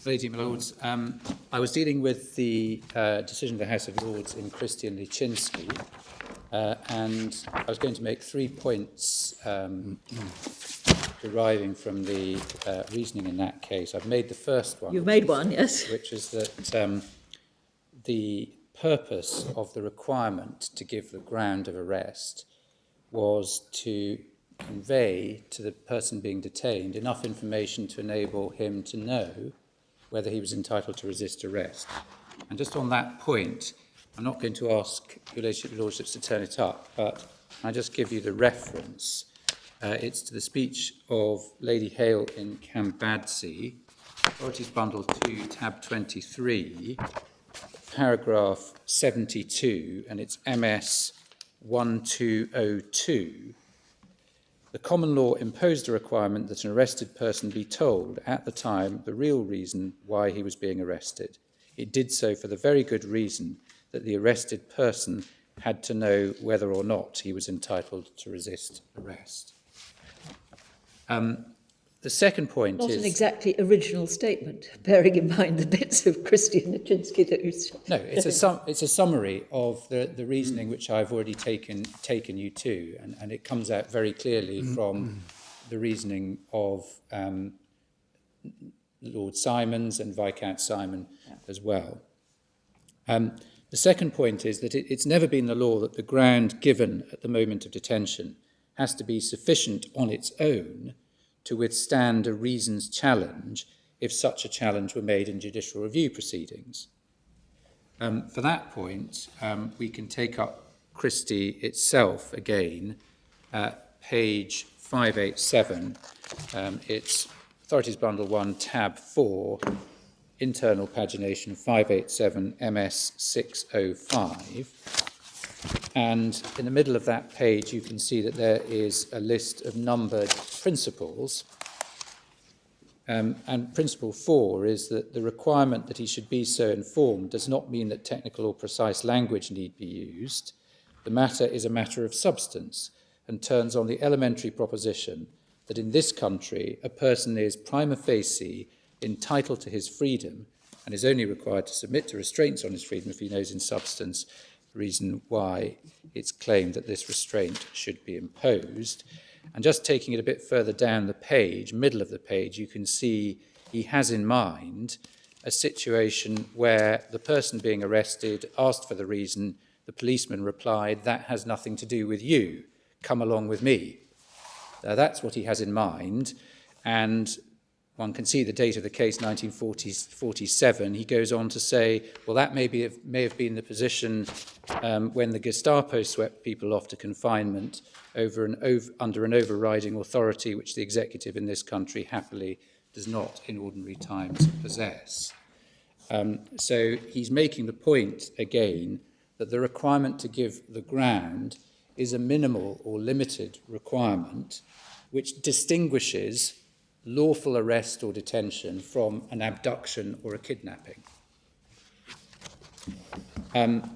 Lady and Lords, I was dealing with the decision of the House of Lords in Christie and Lee-Hirons, and I was going to make 3 points deriving from the reasoning in that case. I've made the first one. You've made one, yes. Which is that the purpose of the requirement to give the ground of arrest was to convey to the person being detained enough information to enable him to know whether he was entitled to resist arrest. And just on that point, I'm not going to ask your lordships to turn it up, but I'll just give you the reference. It's to the speech of Lady Hale in Cambadsey, Authorities Bundle 2, tab 23, paragraph 72, and it's MS 1202. The common law imposed a requirement that an arrested person be told at the time the real reason why he was being arrested. It did so for the very good reason that the arrested person had to know whether or not he was entitled to resist arrest. The second point Not is... an exactly original statement, bearing in mind the bits of Christie and Nijinsky that you said. No, it's a summary of the reasoning which I've already taken you to, and it comes out very clearly from the reasoning of Lord Simons and Viscount Simon as well. The second point is that it's never been the law that the ground given at the moment of detention has to be sufficient on its own to withstand a reasons challenge if such a challenge were made in judicial review proceedings. For that point, we can take up Christie itself again, page 587. It's Authorities Bundle 1, tab 4, internal pagination 587, MS 605. And in the middle of that page, you can see that there is a list of numbered principles. And principle 4 is that the requirement that he should be so informed does not mean that technical or precise language need be used. The matter is a matter of substance and turns on the elementary proposition that in this country, a person is prima facie entitled to his freedom and is only required to submit to restraints on his freedom if he knows in substance the reason why it's claimed that this restraint should be imposed. And just taking it a bit further down the page, middle of the page, you can see he has in mind a situation where the person being arrested asked for the reason, the policeman replied, "That has nothing to do with you, come along with me." That's what he has in mind, and one can see the date of the case, 1947. He goes on to say, well, that may have been the position when the Gestapo swept people off to confinement under an overriding authority which the executive in this country happily does not in ordinary times possess. So he's making the point again that the requirement to give the ground is a minimal or limited requirement which distinguishes lawful arrest or detention from an abduction or a kidnapping. And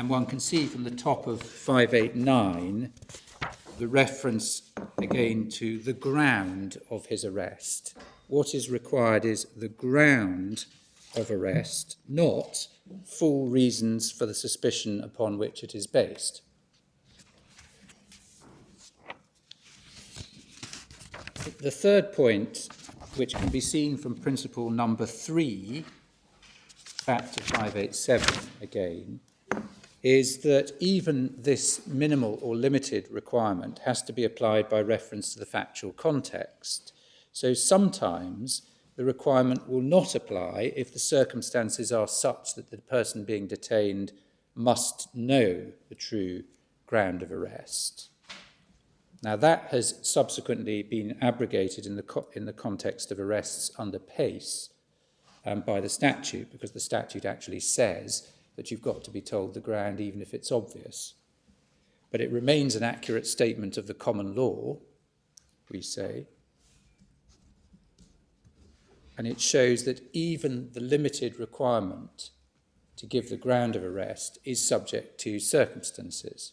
one can see from the top of 589 the reference again to the ground of his arrest. What is required is the ground of arrest, not full reasons for the suspicion upon which it is based. The third point, which can be seen from principle number 3, back to 587 again, is that even this minimal or limited requirement has to be applied by reference to the factual context. So sometimes the requirement will not apply if the circumstances are such that the person being detained must know the true ground of arrest. Now, that has subsequently been abrogated in the context of arrests under pace by the statute, because the statute actually says that you've got to be told the ground even if it's obvious. But it remains an accurate statement of the common law, we say, and it shows that even the limited requirement to give the ground of arrest is subject to circumstances.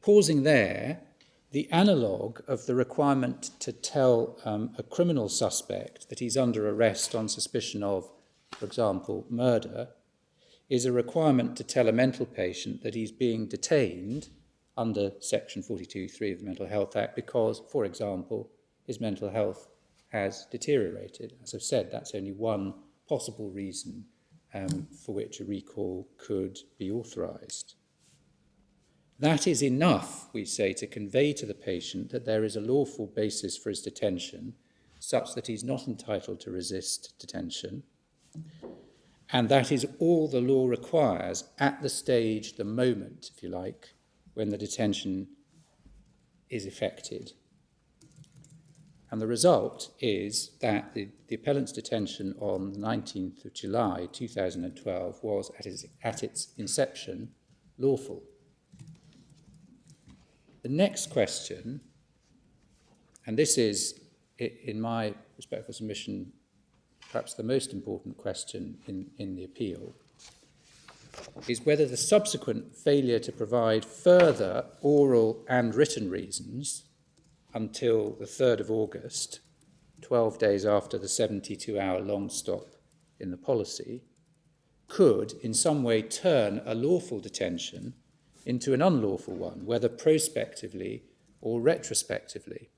pausing there, the analogue of the requirement to tell a criminal suspect that he's under arrest on suspicion of, for example, murder, is a requirement to tell a mental patient that he's being detained under Section 42(3) of the Mental Health Act because, for example, his mental health has deteriorated. As I've said, that's only one possible reason for which a recall could be authorised. That is enough, we say, to convey to the patient that there is a lawful basis for his detention, such that he's not entitled to resist detention. And that is all the law requires at the stage, the moment, if you like, when the detention is effected. And the result is that the appellant's detention on the 19th of July 2012 was, at its inception, lawful. The next question, and this is, in my respectful submission, perhaps the most important question in the appeal, is whether the subsequent failure to provide further oral and written reasons until the 3rd of August, 12 days after the 72-hour long stop in the policy, could in some way turn a lawful detention into an unlawful one, whether prospectively or retrospectively.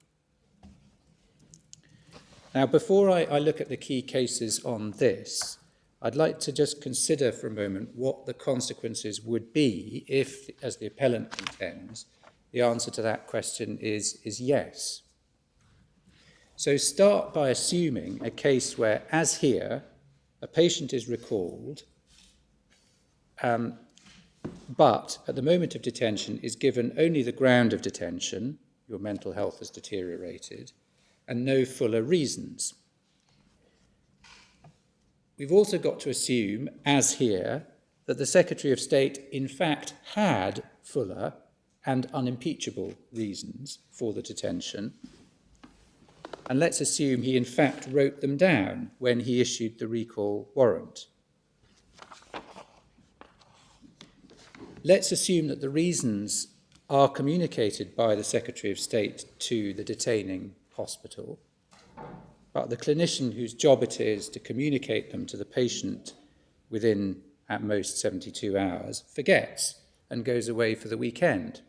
Now, before I look at the key cases on this, I'd like to just consider for a moment what the consequences would be if, as the appellant contends, the answer to that question is yes. So start by assuming a case where, as here, a patient is recalled, but at the moment of detention is given only the ground of detention, your mental health has deteriorated, and no fuller reasons. We've also got to assume, as here, that the Secretary of State in fact had fuller and unimpeachable reasons for the detention. And let's assume he in fact wrote them down when he issued the recall warrant. Let's assume that the reasons are communicated by the Secretary of State to the detaining hospital, but the clinician whose job it is to communicate them to the patient within, at most, 72 hours, forgets and goes away for the weekend.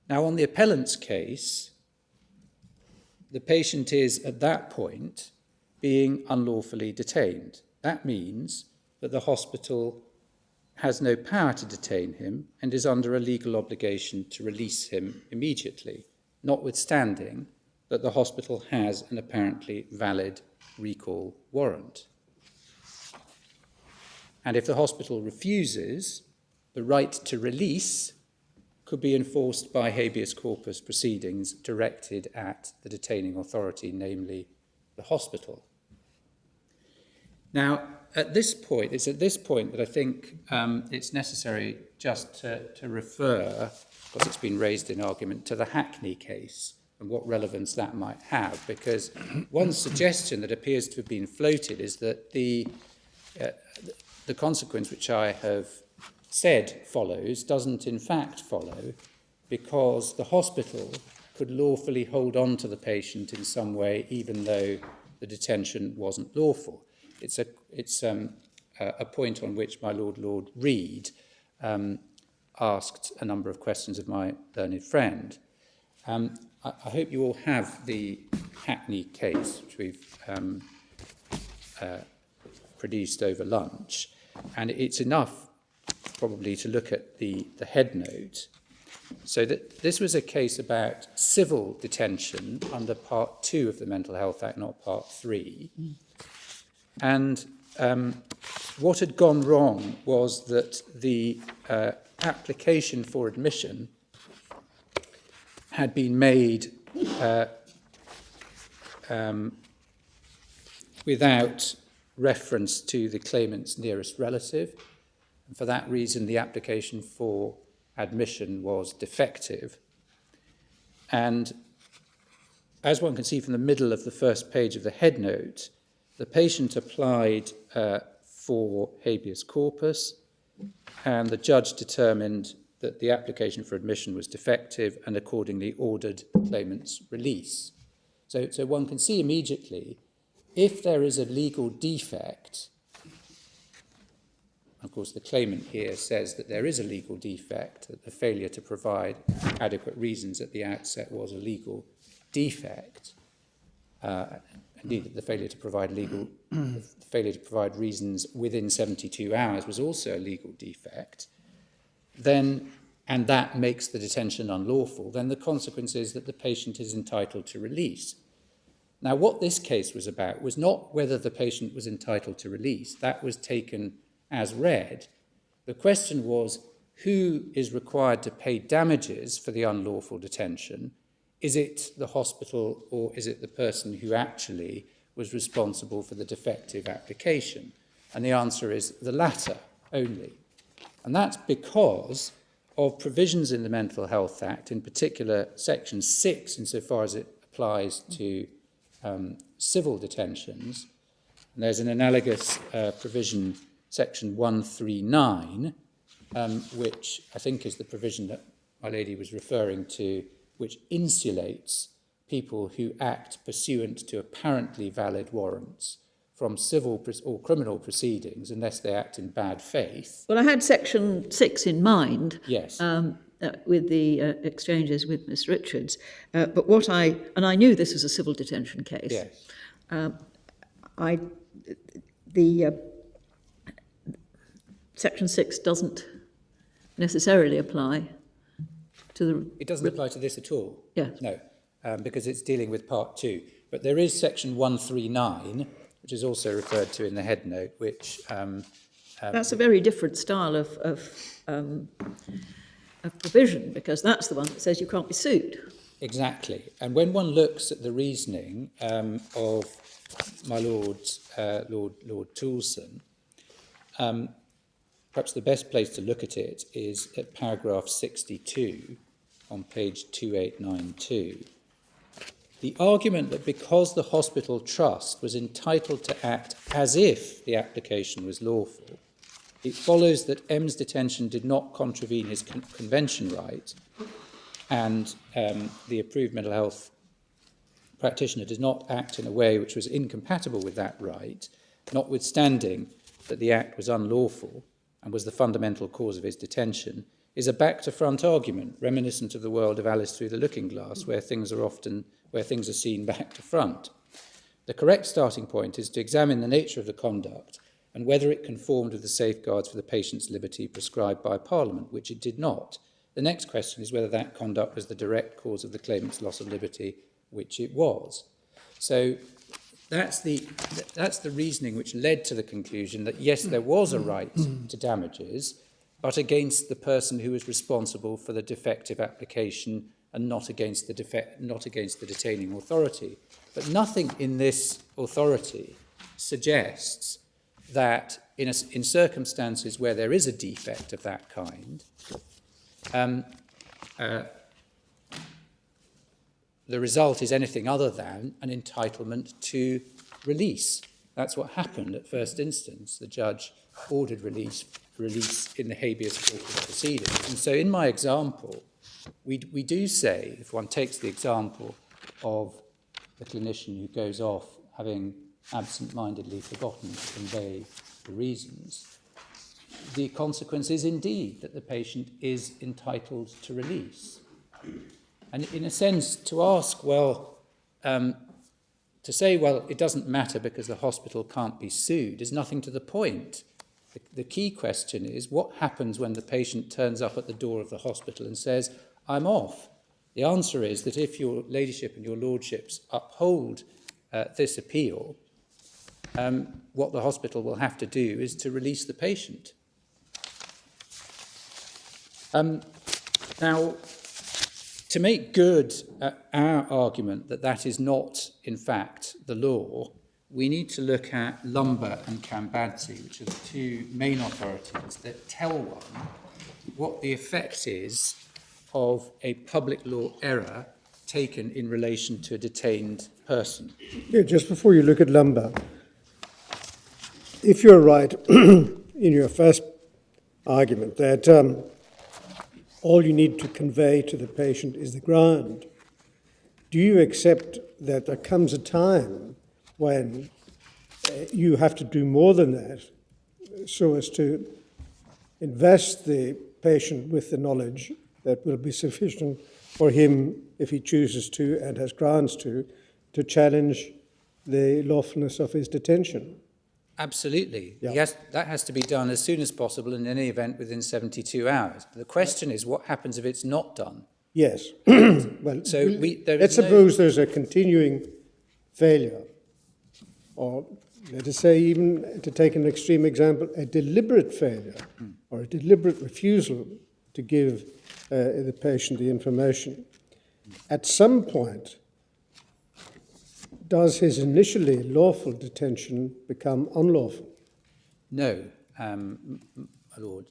Now, on the appellant's case, the patient is, at that point, being unlawfully detained. That means that the hospital has no power to detain him and is under a legal obligation to release him immediately, notwithstanding that the hospital has an apparently valid recall warrant. And if the hospital refuses, the right to release could be enforced by habeas corpus proceedings directed at the detaining authority, namely the hospital. Now, it's at this point that I think it's necessary just to refer, because it's been raised in argument, to the Hackney case and what relevance that might have, because one suggestion that appears to have been floated is that the consequence which I have said follows doesn't in fact follow, because the hospital could lawfully hold on to the patient in some way even though the detention wasn't lawful. It's a point on which my Lord Reed asked a number of questions of my learned friend. I hope you all have the Hackney case, which we've produced over lunch, and it's enough probably to look at the head note. So that this was a case about civil detention under Part 2 of the Mental Health Act, not Part 3. And what had gone wrong was that the application for admission had been made without reference to the claimant's nearest relative. And for that reason, the application for admission was defective. And as one can see from the middle of the first page of the head note, the patient applied for habeas corpus, and the judge determined that the application for admission was defective and accordingly ordered the claimant's release. So one can see immediately, if there is a legal defect, of course the claimant here says that there is a legal defect, that the failure to provide adequate reasons at the outset was a legal defect. Indeed, that the failure to provide reasons within 72 hours was also a legal defect, then, and that makes the detention unlawful, then the consequence is that the patient is entitled to release. Now, what this case was about was not whether the patient was entitled to release. That was taken as read. The question was, who is required to pay damages for the unlawful detention? Is it the hospital or is it the person who actually was responsible for the defective application? And the answer is the latter only. And that's because of provisions in the Mental Health Act, in particular Section 6, insofar as it applies to civil detentions. And there's an analogous provision, Section 139, which I think is the provision that my lady was referring to, which insulates people who act pursuant to apparently valid warrants from civil or criminal proceedings unless they act in bad faith. Well, I had Section 6 in mind. Yes. With the exchanges with Miss Richards, but I knew this was a civil detention case. Yes. Section 6 doesn't necessarily apply to the... It doesn't apply to this at all? Yes. No, because it's dealing with Part 2. But there is Section 139, which is also referred to in the head note, which... that's a very different style of provision, because that's the one that says you can't be sued. Exactly. And when one looks at the reasoning of my Lord Toulson, perhaps the best place to look at it is at paragraph 62 on page 2892. The argument that because the hospital trust was entitled to act as if the application was lawful, it follows that M's detention did not contravene his convention right, and the approved mental health practitioner does not act in a way which was incompatible with that right, notwithstanding that the act was unlawful and was the fundamental cause of his detention, is a back-to-front argument reminiscent of the world of Alice Through the Looking Glass, where things are seen back to front. The correct starting point is to examine the nature of the conduct and whether it conformed with the safeguards for the patient's liberty prescribed by Parliament, which it did not. The next question is whether that conduct was the direct cause of the claimant's loss of liberty, which it was. So that's the reasoning which led to the conclusion that, yes, there was a right to damages, but against the person who was responsible for the defective application and not against the detaining authority. But nothing in this authority suggests that in circumstances where there is a defect of that kind, the result is anything other than an entitlement to release. That's what happened at first instance. The judge ordered release in the habeas corpus proceedings. And so in my example, we do say, if one takes the example of the clinician who goes off having absent-mindedly forgotten to convey the reasons, the consequence is indeed that the patient is entitled to release. And in a sense, to ask, to say, it doesn't matter because the hospital can't be sued is nothing to the point. The key question is, what happens when the patient turns up at the door of the hospital and says, I'm off? The answer is that if your ladyship and your lordships uphold this appeal, what the hospital will have to do is to release the patient. Now, to make good our argument that that is not, in fact, the law, we need to look at Lumber and Cambadzi, which are the two main authorities that tell one what the effect is of a public law error taken in relation to a detained person. Yeah, just before you look at Lumber, if you're right in your first argument that all you need to convey to the patient is the ground. Do you accept that there comes a time when you have to do more than that so as to invest the patient with the knowledge that will be sufficient for him, if he chooses to and has grounds to challenge the lawfulness of his detention? Absolutely. Yeah. That has to be done as soon as possible, in any event within 72 hours. The question is, what happens if it's not done? Yes. Well, So let's suppose there's a continuing failure, or let us say, even to take an extreme example, a deliberate failure or a deliberate refusal to give the patient the information. At some point, does his initially lawful detention become unlawful? No, my Lord,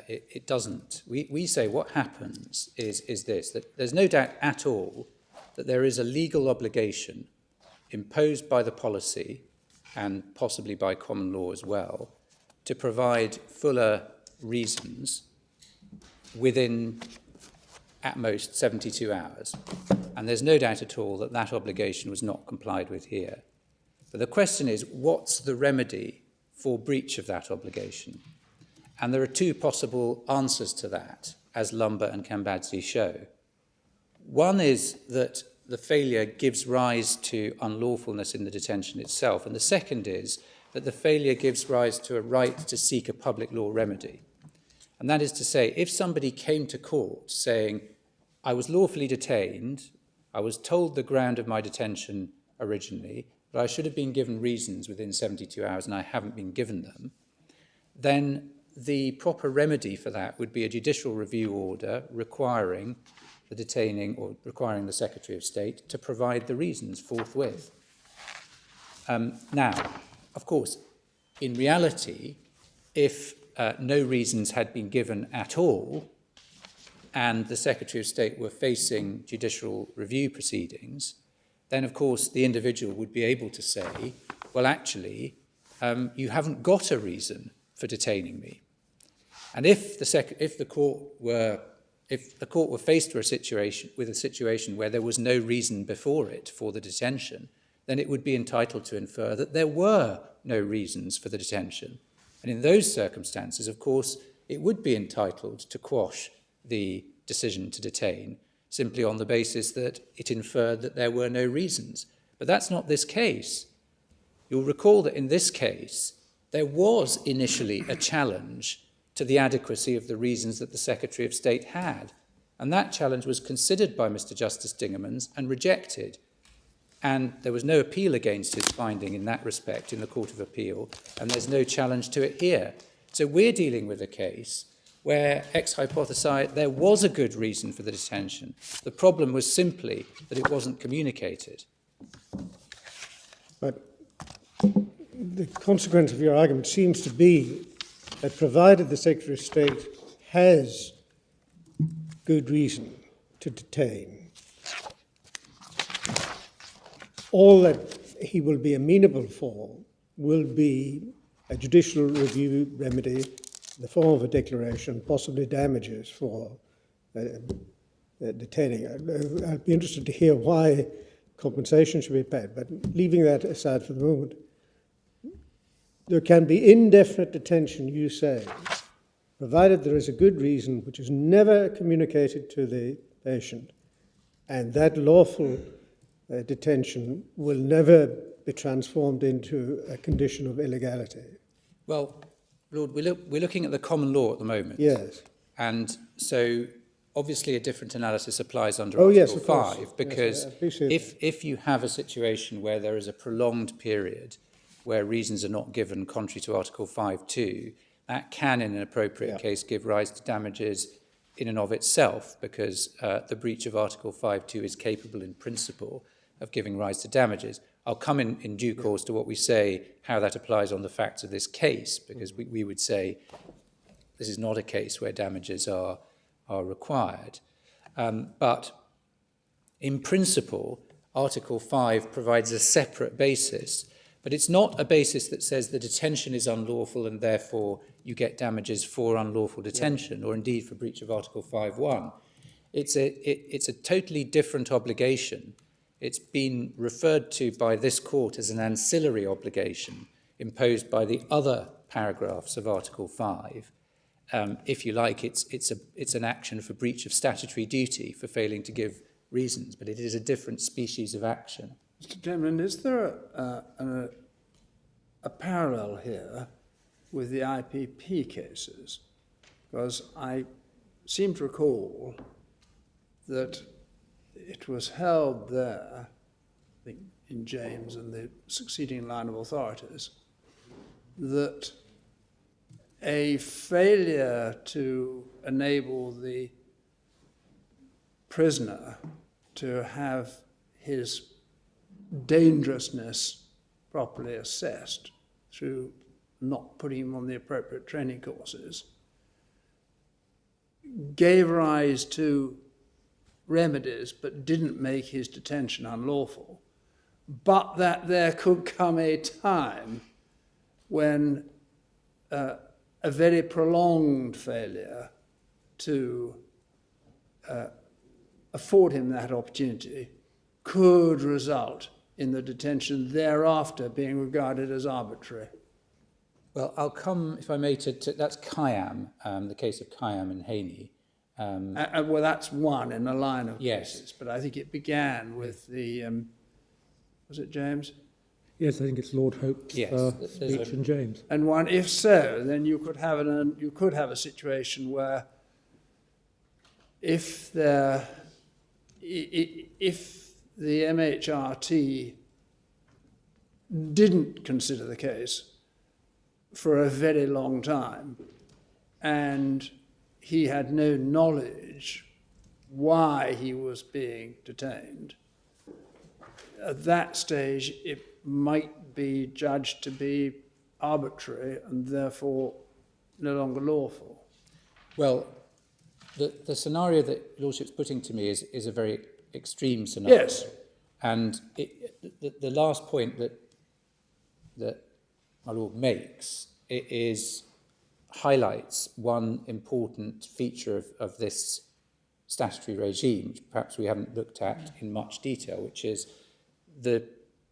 it doesn't. We say what happens is this, that there's no doubt at all that there is a legal obligation imposed by the policy, and possibly by common law as well, to provide fuller reasons within, at most, 72 hours. And there's no doubt at all that that obligation was not complied with here. But the question is, what's the remedy for breach of that obligation? And there are two possible answers to that, as Lumber and Kambadzi show. One is that the failure gives rise to unlawfulness in the detention itself, and the second is that the failure gives rise to a right to seek a public law remedy. And that is to say, if somebody came to court saying, I was lawfully detained, I was told the ground of my detention originally, but I should have been given reasons within 72 hours and I haven't been given them, then the proper remedy for that would be a judicial review order requiring the detaining or requiring the Secretary of State to provide the reasons forthwith. Now, of course, in reality, if no reasons had been given at all and the Secretary of State were facing judicial review proceedings, then, of course, the individual would be able to say, well, actually, you haven't got a reason for detaining me. And if the court were faced with a situation where there was no reason before it for the detention, then it would be entitled to infer that there were no reasons for the detention. And in those circumstances, of course, it would be entitled to quash the decision to detain simply on the basis that it inferred that there were no reasons. But that's not this case. You'll recall that in this case, there was initially a challenge to the adequacy of the reasons that the Secretary of State had. And that challenge was considered by Mr. Justice Dingemans and rejected. And there was no appeal against his finding in that respect in the Court of Appeal, and there's no challenge to it here. So we're dealing with a case where ex hypothesi there was a good reason for the detention. The problem was simply that it wasn't communicated. But the consequence of your argument seems to be that provided the Secretary of State has good reason to detain, all that he will be amenable for will be a judicial review remedy in the form of a declaration, possibly damages for detaining. I'd be interested to hear why compensation should be paid, but leaving that aside for the moment, there can be indefinite detention, you say, provided there is a good reason which is never communicated to the patient, and that lawful detention will never be transformed into a condition of illegality. Well, Lord, we're looking at the common law at the moment. Yes. And so obviously a different analysis applies under Oh, Article yes, of course. 5, because Yes, if you have a situation where there is a prolonged period where reasons are not given contrary to Article 5.2, that can, in an appropriate case, give rise to damages in and of itself, because the breach of Article 5.2 is capable in principle of giving rise to damages. I'll come in due course to what we say, how that applies on the facts of this case, because we would say this is not a case where damages are required. But in principle, Article 5 provides a separate basis But it's not a basis that says the detention is unlawful and therefore you get damages for unlawful detention, or indeed for breach of Article 5.1. It's a totally different obligation. It's been referred to by this court as an ancillary obligation imposed by the other paragraphs of Article 5. If you like, it's an action for breach of statutory duty for failing to give reasons, but it is a different species of action. Mr. Chairman, is there a parallel here with the IPP cases? Because I seem to recall that it was held there, I think in James and the succeeding line of authorities, that a failure to enable the prisoner to have his dangerousness properly assessed through not putting him on the appropriate training courses gave rise to remedies but didn't make his detention unlawful, but that there could come a time when a very prolonged failure to afford him that opportunity could result in the detention thereafter being regarded as arbitrary. Well, I'll come, if I may, to that's Khayyam, the case of Khayyam and Haney. Well, that's one in a line of Yes. cases, but I think it began with the, was it James? Yes, I think it's Lord Hope's Yes, speech in James. And one, if so, then you could have a situation where if the MHRT didn't consider the case for a very long time and he had no knowledge why he was being detained, at that stage it might be judged to be arbitrary and therefore no longer lawful. Well, the scenario that Lordship's putting to me is a very extreme scenario. Yes. And the last point that my Lord makes highlights one important feature of this statutory regime, which perhaps we haven't looked at in much detail, which is the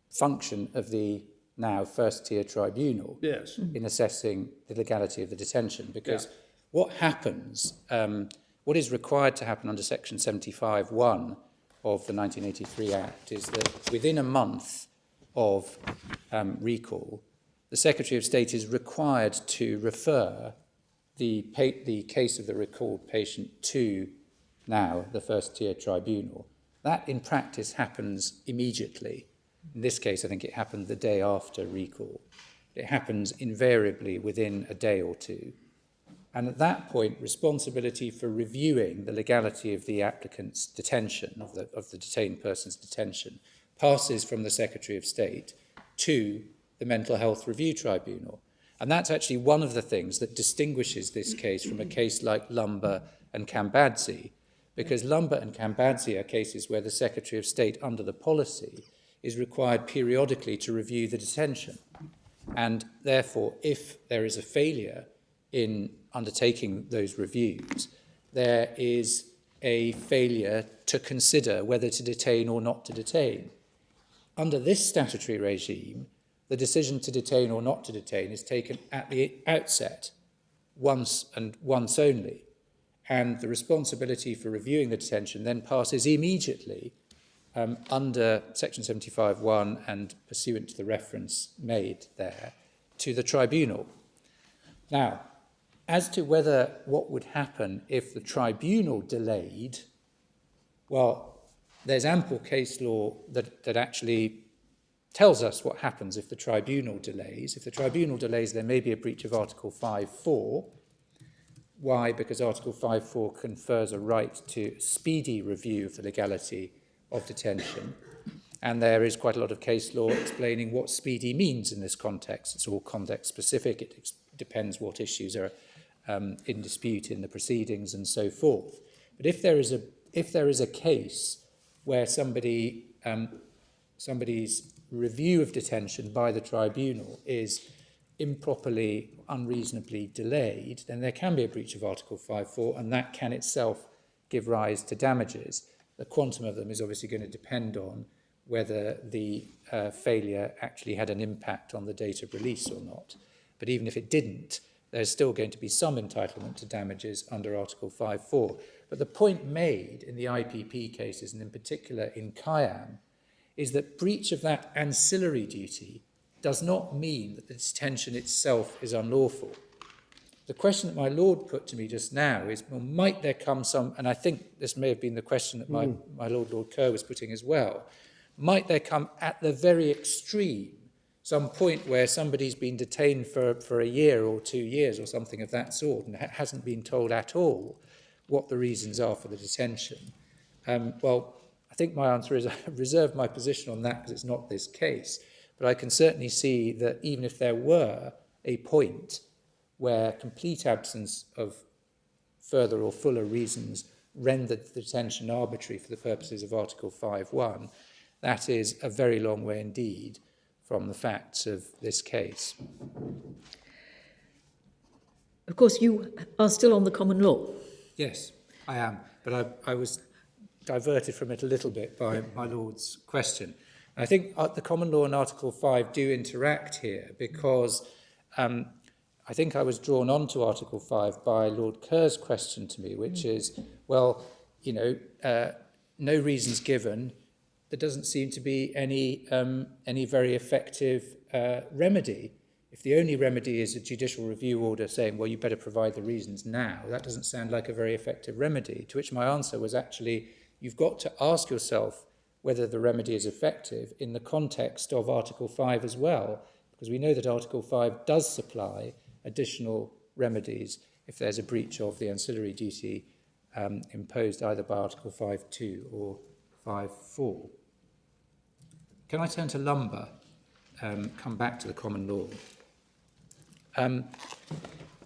function of the now first-tier tribunal Yes. in assessing the legality of the detention. Because what happens, what is required to happen under Section 75(1) of the 1983 Act is that within a month of recall, the Secretary of State is required to refer the case of the recalled patient to now the first-tier tribunal. That, in practice, happens immediately. In this case, I think it happened the day after recall. It happens invariably within a day or two. And at that point, responsibility for reviewing the legality of the applicant's detention, of the detained person's detention, passes from the Secretary of State to the Mental Health Review Tribunal. And that's actually one of the things that distinguishes this case from a case like Lumber and Kambadzi, because Lumber and Kambadzi are cases where the Secretary of State, under the policy, is required periodically to review the detention. And therefore, if there is a failure in undertaking those reviews, there is a failure to consider whether to detain or not to detain. Under this statutory regime, the decision to detain or not to detain is taken at the outset, once and once only. And the responsibility for reviewing the detention then passes immediately under Section 75(1) and pursuant to the reference made there to the tribunal. Now, as to what would happen if the tribunal delayed, well, there's ample case law that actually tells us what happens if the tribunal delays. If the tribunal delays, there may be a breach of Article 5.4. Why? Because Article 5.4 confers a right to speedy review of the legality of detention. And there is quite a lot of case law explaining what speedy means in this context. It's all context specific. It depends what issues are in dispute in the proceedings and so forth. But if there is a case where somebody's review of detention by the tribunal is improperly, unreasonably delayed, then there can be a breach of Article 5.4, and that can itself give rise to damages. The quantum of them is obviously going to depend on whether the failure actually had an impact on the date of release or not. But even if it didn't, there's still going to be some entitlement to damages under Article 5.4. But the point made in the IPP cases, and in particular in Kayam, is that breach of that ancillary duty does not mean that the detention itself is unlawful. The question that my Lord put to me just now is, well, might there come some, and I think this may have been the question that my Lord Kerr was putting as well, might there come at the very extreme some point where somebody's been detained for a year or 2 years or something of that sort and hasn't been told at all what the reasons are for the detention? Well, I think my answer is I reserve my position on that because it's not this case. But I can certainly see that even if there were a point where complete absence of further or fuller reasons rendered the detention arbitrary for the purposes of Article 5.1, that is a very long way indeed from the facts of this case. Of course, you are still on the common law. Yes, I am, but I was diverted from it a little bit by my Lord's question. I think the common law and Article 5 do interact here because I think I was drawn on to Article 5 by Lord Kerr's question to me, which is, well, you know, no reasons given. There doesn't seem to be any very effective remedy. If the only remedy is a judicial review order saying, well, you better provide the reasons now, that doesn't sound like a very effective remedy. To which my answer was actually, you've got to ask yourself whether the remedy is effective in the context of Article 5 as well, because we know that Article 5 does supply additional remedies if there's a breach of the ancillary duty imposed either by Article 5.2 or 5.4. Can I turn to lumber, come back to the common law?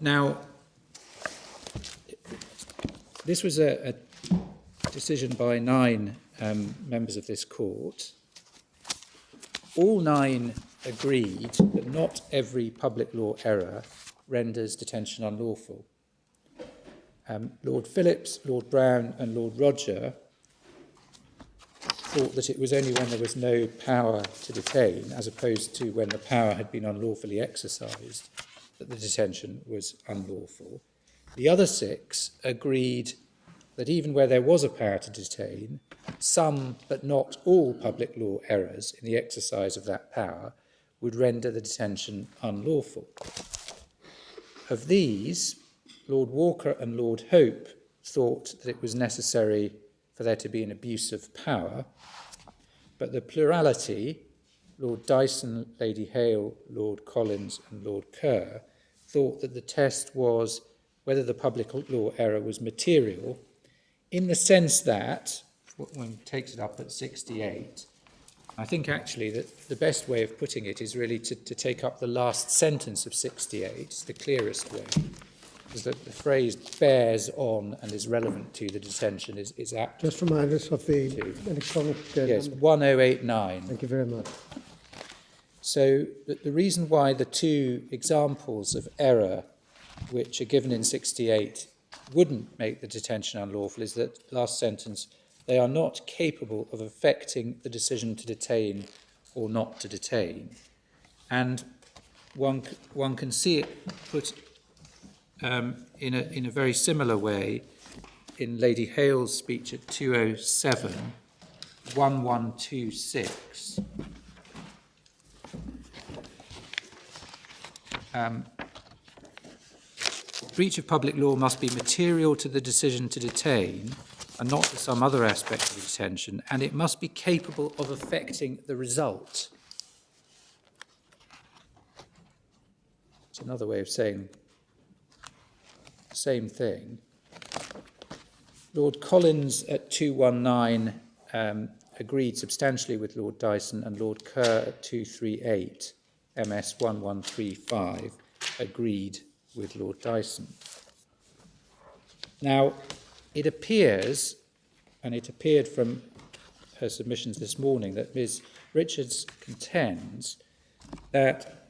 Now, this was a decision by 9 members of this court. All 9 agreed that not every public law error renders detention unlawful. Lord Phillips, Lord Brown and Lord Roger thought that it was only when there was no power to detain, as opposed to when the power had been unlawfully exercised, that the detention was unlawful. The other 6 agreed that even where there was a power to detain, some but not all public law errors in the exercise of that power would render the detention unlawful. Of these, Lord Walker and Lord Hope thought that it was necessary for there to be an abuse of power, but the plurality, Lord Dyson, Lady Hale, Lord Collins and Lord Kerr, thought that the test was whether the public law error was material, in the sense that, one takes it up at 68, I think actually that the best way of putting it is really to take up the last sentence of 68. It's the clearest way, because the phrase bears on and is relevant to the detention is apt. Just remind us of the electronic Yes, number. 1089. Thank you very much. So the reason why the 2 examples of error which are given in 68 wouldn't make the detention unlawful is that last sentence, they are not capable of affecting the decision to detain or not to detain. And one can see it put in a very similar way in Lady Hale's speech at 207, 1126. Breach of public law must be material to the decision to detain and not to some other aspect of the detention, and it must be capable of affecting the result. It's another way of saying the same thing. Lord Collins at 219 agreed substantially with Lord Dyson, and Lord Kerr at 238, MS 1135, agreed with Lord Dyson. Now, it appears, and it appeared from her submissions this morning that Ms. Richards contends that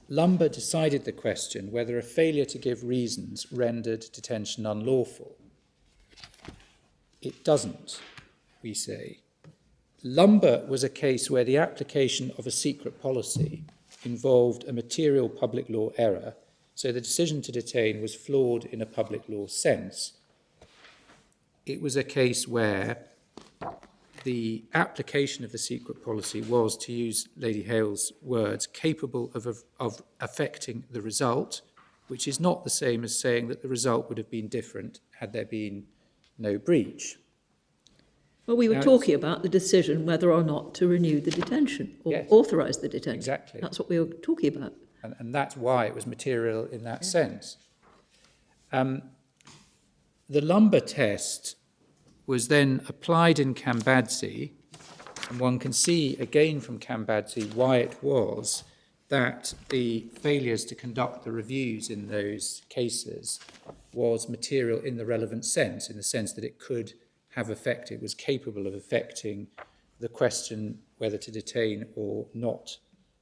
Lumber decided the question whether a failure to give reasons rendered detention unlawful. It doesn't, we say. Lumber was a case where the application of a secret policy involved a material public law error, so the decision to detain was flawed in a public law sense. It was a case where the application of the secret policy was, to use Lady Hale's words, capable of affecting the result, which is not the same as saying that the result would have been different had there been no breach. Well, we were Now, talking about the decision whether or not to renew the detention or Yes. authorise the detention. Exactly. That's what we were talking about. And that's why it was material in that sense. The Lumber test was then applied in Cambadzi, and one can see again from Cambadzi why it was that the failures to conduct the reviews in those cases was material in the relevant sense, in the sense that it could have effect, it was capable of affecting the question whether to detain or not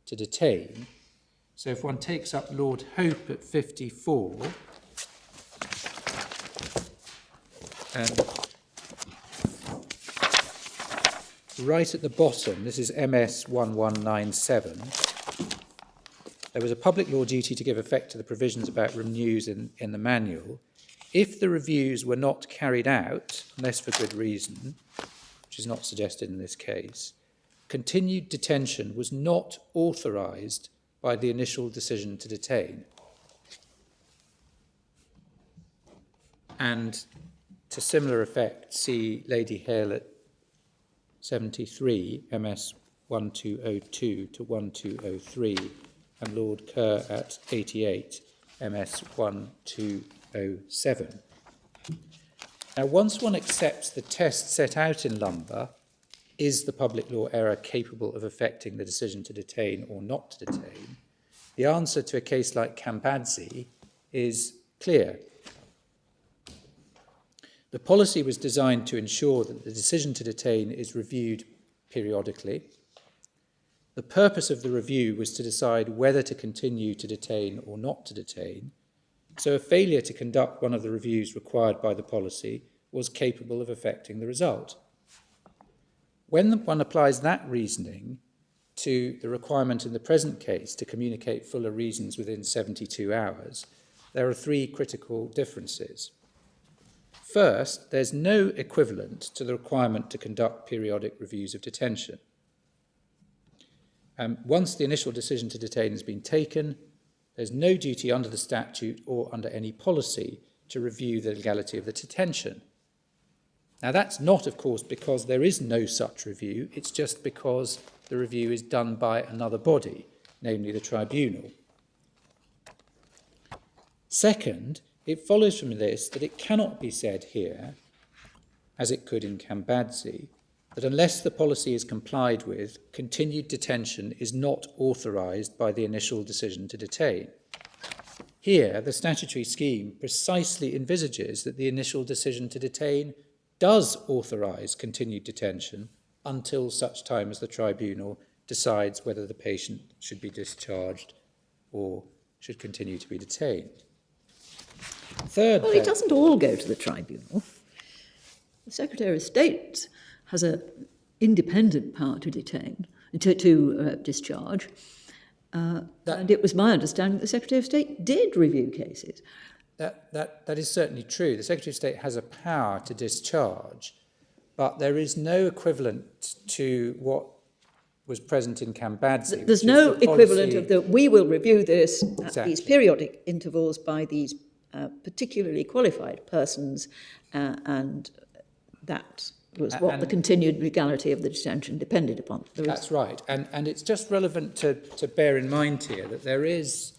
to detain. So if one takes up Lord Hope at 54, right at the bottom, this is MS 1197, there was a public law duty to give effect to the provisions about reviews in the manual. If the reviews were not carried out, unless for good reason, which is not suggested in this case, continued detention was not authorised by the initial decision to detain. And to similar effect, see Lady Hale at 73, MS 1202 to 1203, and Lord Kerr at 88, MS 1207. Now, once one accepts the test set out in Lumber, is the public law error capable of affecting the decision to detain or not to detain? The answer to a case like Cambadzi is clear. The policy was designed to ensure that the decision to detain is reviewed periodically. The purpose of the review was to decide whether to continue to detain or not to detain. So a failure to conduct one of the reviews required by the policy was capable of affecting the result. When one applies that reasoning to the requirement in the present case to communicate fuller reasons within 72 hours, there are three critical differences. First, there's no equivalent to the requirement to conduct periodic reviews of detention. Once the initial decision to detain has been taken, there's no duty under the statute or under any policy to review the legality of the detention. Now, that's not, of course, because there is no such review. It's just because the review is done by another body, namely the tribunal. Second, it follows from this that it cannot be said here, as it could in Cambadzi, that unless the policy is complied with, continued detention is not authorised by the initial decision to detain. Here, the statutory scheme precisely envisages that the initial decision to detain does authorise continued detention until such time as the tribunal decides whether the patient should be discharged or should continue to be detained. Third, Well, it doesn't all go to the tribunal. The Secretary of State has an independent power to detain, to discharge. And it was my understanding that the Secretary of State did review cases. That is certainly true. The Secretary of State has a power to discharge, but there is no equivalent to what was present in Cambadzi. There's no equivalent of the, we will review this at these periodic intervals by these particularly qualified persons, and that was what the continued legality of the detention depended upon. That's right. And it's just relevant to bear in mind here that there is,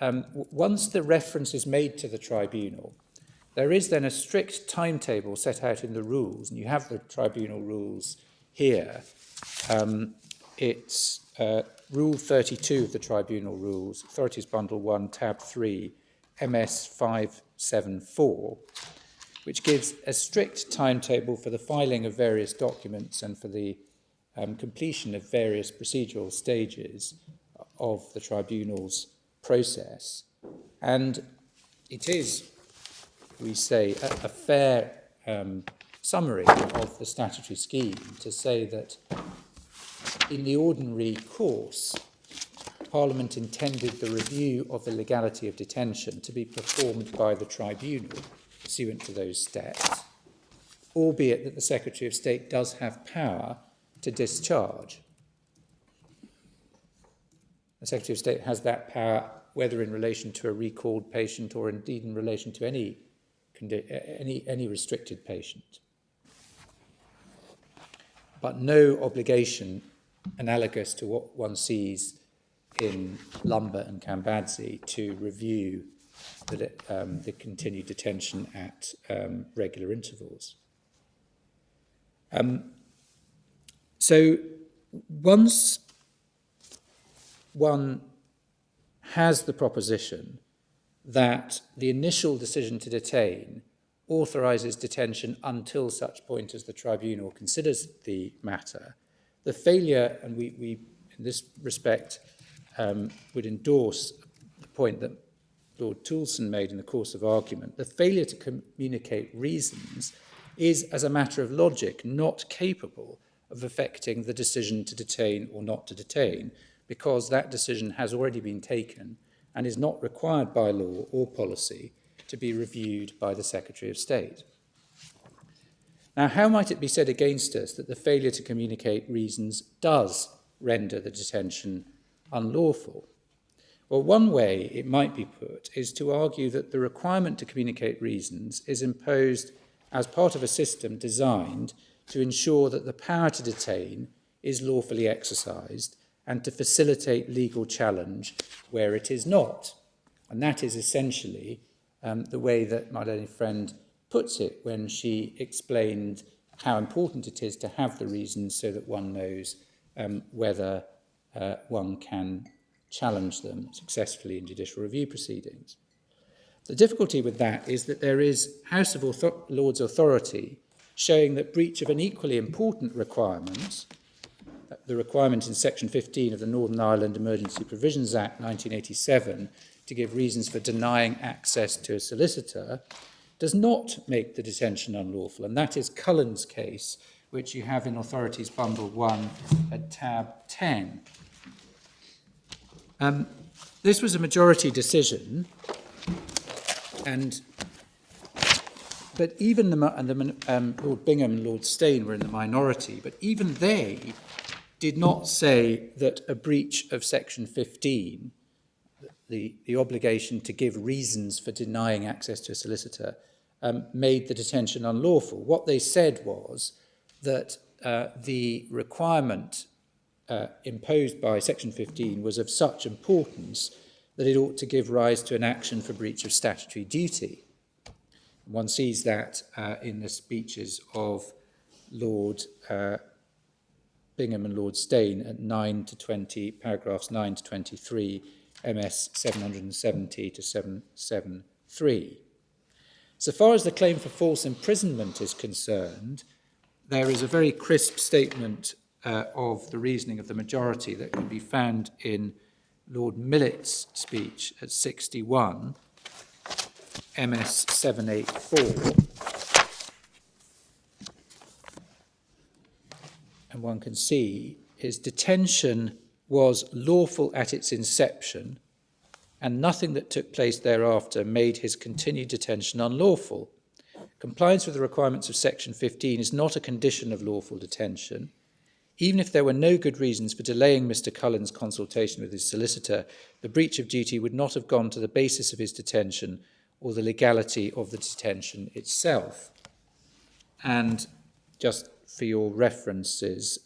once the reference is made to the tribunal, there is then a strict timetable set out in the rules, and you have the tribunal rules here. It's Rule 32 of the Tribunal Rules, Authorities Bundle 1, Tab 3, MS 574. which gives a strict timetable for the filing of various documents and for the completion of various procedural stages of the tribunal's process. And it is, we say, a fair summary of the statutory scheme to say that in the ordinary course, Parliament intended the review of the legality of detention to be performed by the tribunal pursuant to those steps, albeit that the Secretary of State does have power to discharge. The Secretary of State has that power whether in relation to a recalled patient or indeed in relation to any restricted patient. But no obligation analogous to what one sees in Lumber and Cambadzi to review the continued detention at regular intervals. So once one has the proposition that the initial decision to detain authorises detention until such point as the tribunal considers the matter, the failure, and we in this respect would endorse the point that Lord Toulson made in the course of argument, the failure to communicate reasons is, as a matter of logic, not capable of affecting the decision to detain or not to detain, because that decision has already been taken and is not required by law or policy to be reviewed by the Secretary of State. Now, how might it be said against us that the failure to communicate reasons does render the detention unlawful? Well, one way it might be put is to argue that the requirement to communicate reasons is imposed as part of a system designed to ensure that the power to detain is lawfully exercised and to facilitate legal challenge where it is not. And that is essentially the way that my learned friend puts it when she explained how important it is to have the reasons so that one knows whether one can challenge them successfully in judicial review proceedings. The difficulty with that is that there is House of Lords authority showing that breach of an equally important requirement, the requirement in Section 15 of the Northern Ireland Emergency Provisions Act 1987 to give reasons for denying access to a solicitor, does not make the detention unlawful. And that is Cullen's case, which you have in Authorities Bundle 1 at tab 10. This was a majority decision, but even Lord Bingham and Lord Stane were in the minority, but even they did not say that a breach of Section 15, the obligation to give reasons for denying access to a solicitor, made the detention unlawful. What they said was that the requirement imposed by Section 15 was of such importance that it ought to give rise to an action for breach of statutory duty. One sees that in the speeches of Lord Bingham and Lord Stane at 9 to 20, paragraphs 9 to 23, MS 770 to 773. So far as the claim for false imprisonment is concerned, there is a very crisp statement of the reasoning of the majority that can be found in Lord Millett's speech at 61, MS 784. And one can see his detention was lawful at its inception, and nothing that took place thereafter made his continued detention unlawful. Compliance with the requirements of Section 15 is not a condition of lawful detention. Even if there were no good reasons for delaying Mr. Cullen's consultation with his solicitor, the breach of duty would not have gone to the basis of his detention or the legality of the detention itself. And just for your references,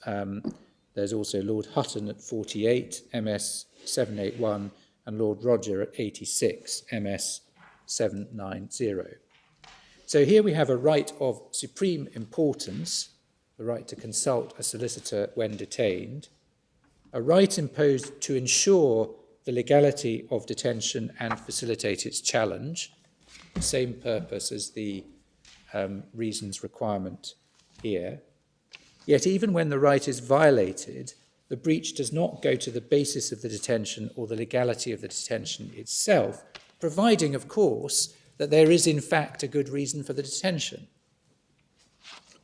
there's also Lord Hutton at 48, MS 781, and Lord Roger at 86, MS 790. So here we have a right of supreme importance, the right to consult a solicitor when detained, a right imposed to ensure the legality of detention and facilitate its challenge, the same purpose as the reasons requirement here. Yet even when the right is violated, the breach does not go to the basis of the detention or the legality of the detention itself, providing, of course, that there is in fact a good reason for the detention.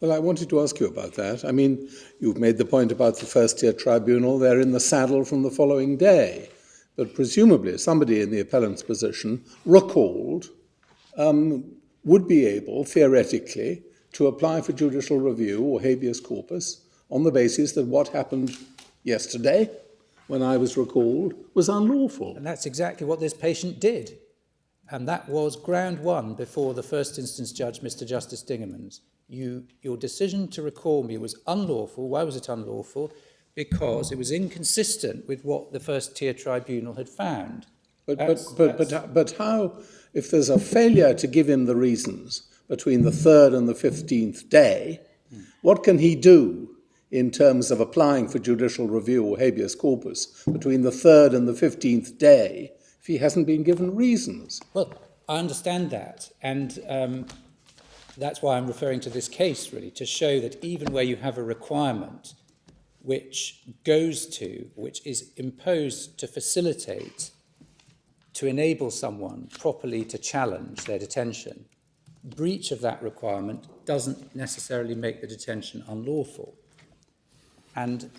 Well, I wanted to ask you about that. I mean, you've made the point about the first-tier tribunal. They're in the saddle from the following day. But presumably somebody in the appellant's position, recalled, would be able, theoretically, to apply for judicial review or habeas corpus on the basis that what happened yesterday, when I was recalled, was unlawful. And that's exactly what this patient did. And that was ground one before the first instance judge, Mr. Justice Dingemans. Your decision to recall me was unlawful. Why was it unlawful? Because it was inconsistent with what the first-tier tribunal had found. But how, if there's a failure to give him the reasons between the 3rd and the 15th day, what can he do in terms of applying for judicial review or habeas corpus between the 3rd and the 15th day if he hasn't been given reasons? Well, I understand that, and that's why I'm referring to this case, really, to show that even where you have a requirement which is imposed to facilitate, to enable someone properly to challenge their detention, breach of that requirement doesn't necessarily make the detention unlawful. And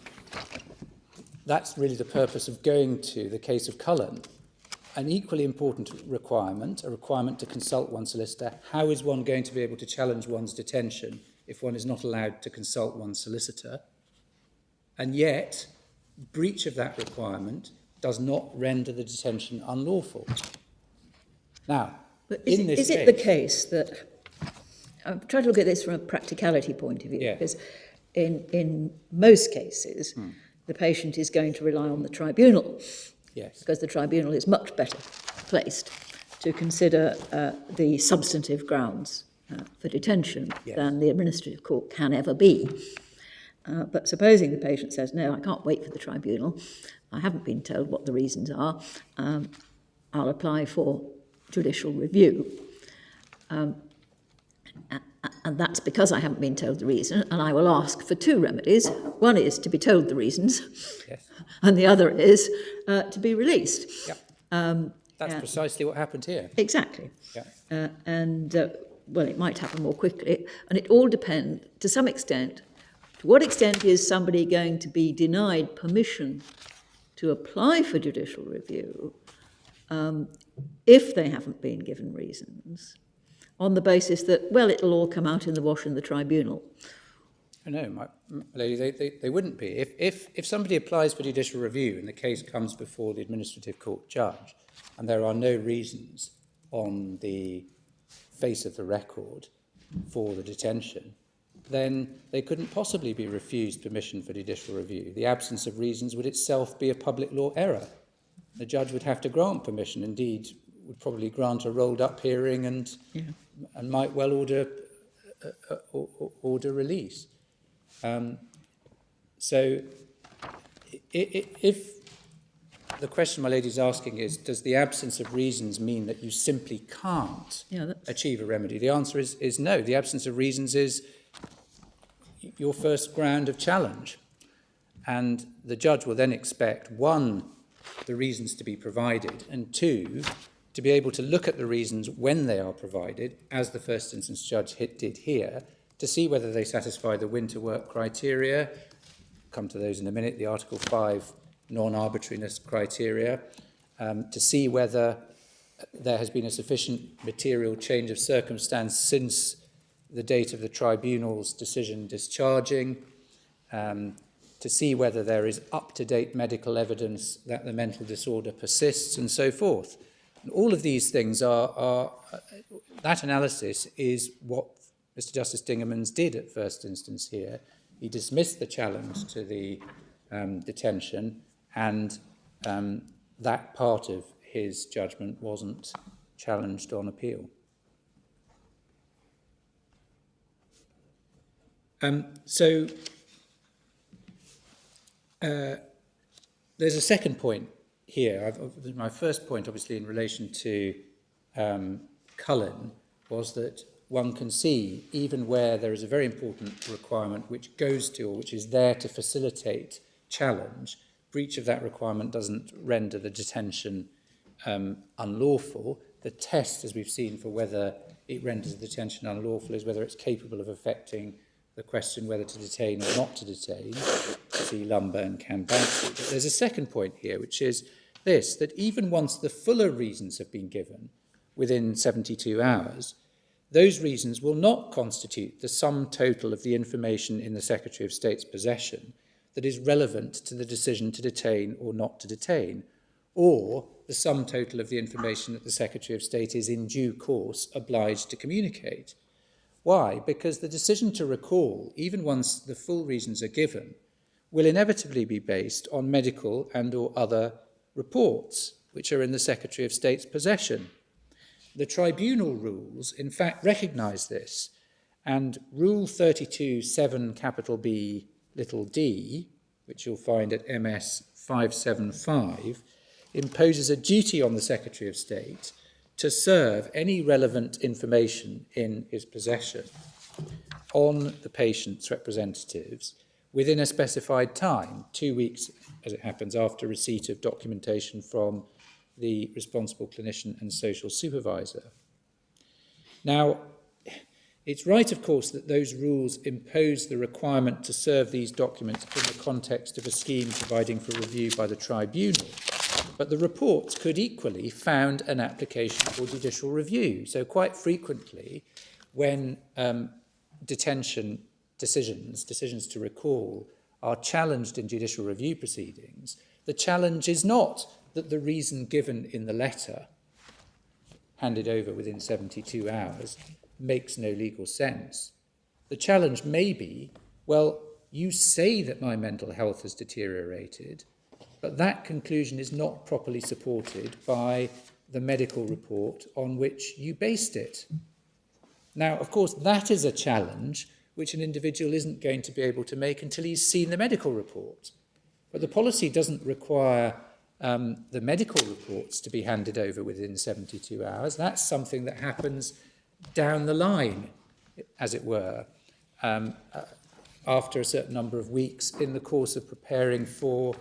that's really the purpose of going to the case of Cullen. An equally important requirement, a requirement to consult one's solicitor. How is one going to be able to challenge one's detention if one is not allowed to consult one's solicitor? And yet, breach of that requirement does not render the detention unlawful. Now, But is it the case that, I'm trying to look at this from a practicality point of view, because in most cases, the patient is going to rely on the tribunal, because the tribunal is much better placed to consider the substantive grounds for detention than the administrative court can ever be. But supposing the patient says, no, I can't wait for the tribunal, I haven't been told what the reasons are, I'll apply for judicial review. And that's because I haven't been told the reason, and I will ask for two remedies. One is to be told the reasons, and the other is to be released. That's precisely what happened here. Exactly. Well, it might happen more quickly, and it all depends, to some extent, to what extent is somebody going to be denied permission to apply for judicial review if they haven't been given reasons, on the basis that, well, it'll all come out in the wash in the tribunal. No, my lady, they wouldn't be. If somebody applies for judicial review and the case comes before the administrative court judge and there are no reasons on the face of the record for the detention, then they couldn't possibly be refused permission for judicial review. The absence of reasons would itself be a public law error. The judge would have to grant permission, indeed would probably grant a rolled-up hearing and might well order release. So if the question my lady's asking is, does the absence of reasons mean that you simply can't achieve a remedy? The answer is no. The absence of reasons is your first ground of challenge. And the judge will then expect, one, the reasons to be provided, and two, to be able to look at the reasons when they are provided, as the first instance judge did here, to see whether they satisfy the winter work criteria, come to those in a minute, the Article 5 non-arbitrariness criteria, to see whether there has been a sufficient material change of circumstance since the date of the tribunal's decision discharging, to see whether there is up-to-date medical evidence that the mental disorder persists, and so forth. And all of these things are that analysis is what Mr. Justice Dingemans did at first instance here. He dismissed the challenge to the detention, and that part of his judgment wasn't challenged on appeal. There's a second point here. My first point, obviously, in relation to Cullen, was that one can see, even where there is a very important requirement which goes to, or which is there to facilitate challenge, breach of that requirement doesn't render the detention unlawful. The test, as we've seen, for whether it renders the detention unlawful is whether it's capable of affecting the question whether to detain or not to detain. See Lumber and Cambansi. But there's a second point here, which is this, that even once the fuller reasons have been given within 72 hours, those reasons will not constitute the sum total of the information in the Secretary of State's possession that is relevant to the decision to detain or not to detain, or the sum total of the information that the Secretary of State is in due course obliged to communicate. Why? Because the decision to recall, even once the full reasons are given, will inevitably be based on medical and or other reports which are in the Secretary of State's possession. The tribunal rules, in fact, recognise this, and Rule 32(7) capital B little d, which you'll find at MS 575, imposes a duty on the Secretary of State to serve any relevant information in his possession on the patient's representatives within a specified time, 2 weeks, as it happens, after receipt of documentation from the responsible clinician and social supervisor. Now, it's right, of course, that those rules impose the requirement to serve these documents in the context of a scheme providing for review by the tribunal, but the reports could equally found an application for judicial review. So quite frequently, when detention decisions to recall, are challenged in judicial review proceedings, the challenge is not that the reason given in the letter, handed over within 72 hours, makes no legal sense. The challenge may be, well, you say that my mental health has deteriorated, but that conclusion is not properly supported by the medical report on which you based it. Now, of course, that is a challenge which an individual isn't going to be able to make until he's seen the medical report. But the policy doesn't require the medical reports to be handed over within 72 hours. That's something that happens down the line, as it were, after a certain number of weeks in the course of preparing for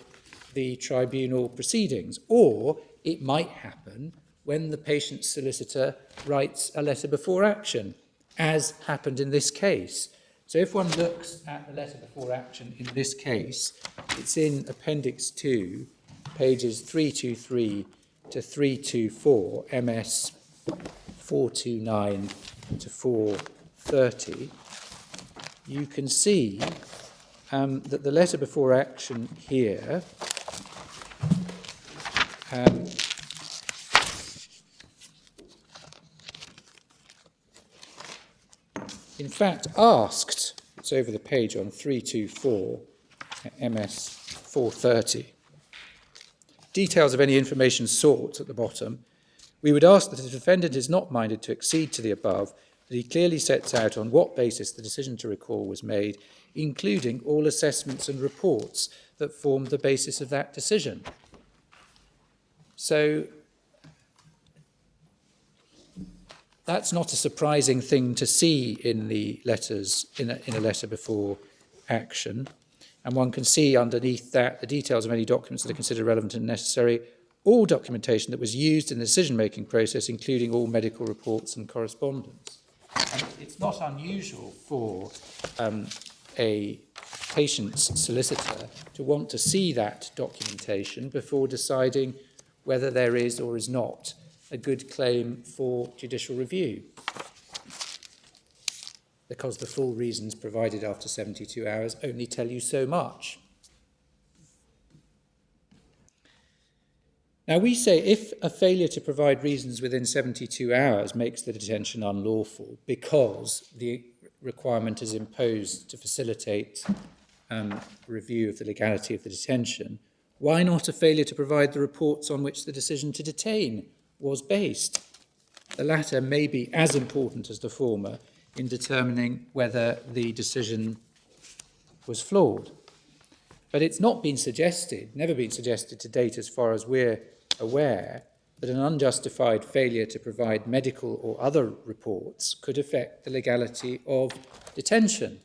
the tribunal proceedings. Or it might happen when the patient's solicitor writes a letter before action, as happened in this case. So if one looks at the letter before action in this case, it's in Appendix 2, pages 323 to 324, MS 429 to 430. You can see that the letter before action here in fact asked, it's over the page on 324, MS 430, details of any information sought at the bottom. We would ask that if the defendant is not minded to accede to the above, that he clearly sets out on what basis the decision to recall was made, including all assessments and reports that formed the basis of that decision. So that's not a surprising thing to see in the letters, in a letter before action. And one can see underneath that the details of any documents that are considered relevant and necessary, all documentation that was used in the decision-making process, including all medical reports and correspondence. And it's not unusual for a patient's solicitor to want to see that documentation before deciding whether there is or is not a good claim for judicial review, because the full reasons provided after 72 hours only tell you so much. Now, we say if a failure to provide reasons within 72 hours makes the detention unlawful because the requirement is imposed to facilitate review of the legality of the detention, why not a failure to provide the reports on which the decision to detain was based? The latter may be as important as the former in determining whether the decision was flawed. But it's not been suggested, never been suggested to date as far as we're aware, that an unjustified failure to provide medical or other reports could affect the legality of detention.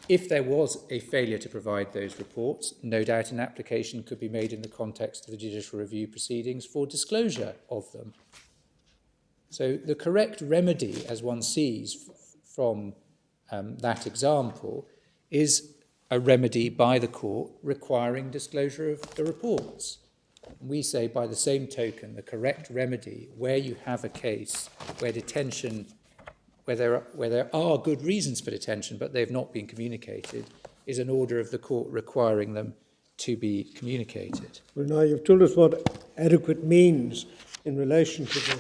If there was a failure to provide those reports, no doubt an application could be made in the context of the judicial review proceedings for disclosure of them. So the correct remedy, as one sees from that example, is a remedy by the court requiring disclosure of the reports. We say, by the same token, the correct remedy, where you have a case where detention, where there are good reasons for detention, but they've not been communicated, is an order of the court requiring them to be communicated. Well, now you've told us what adequate means in relation to the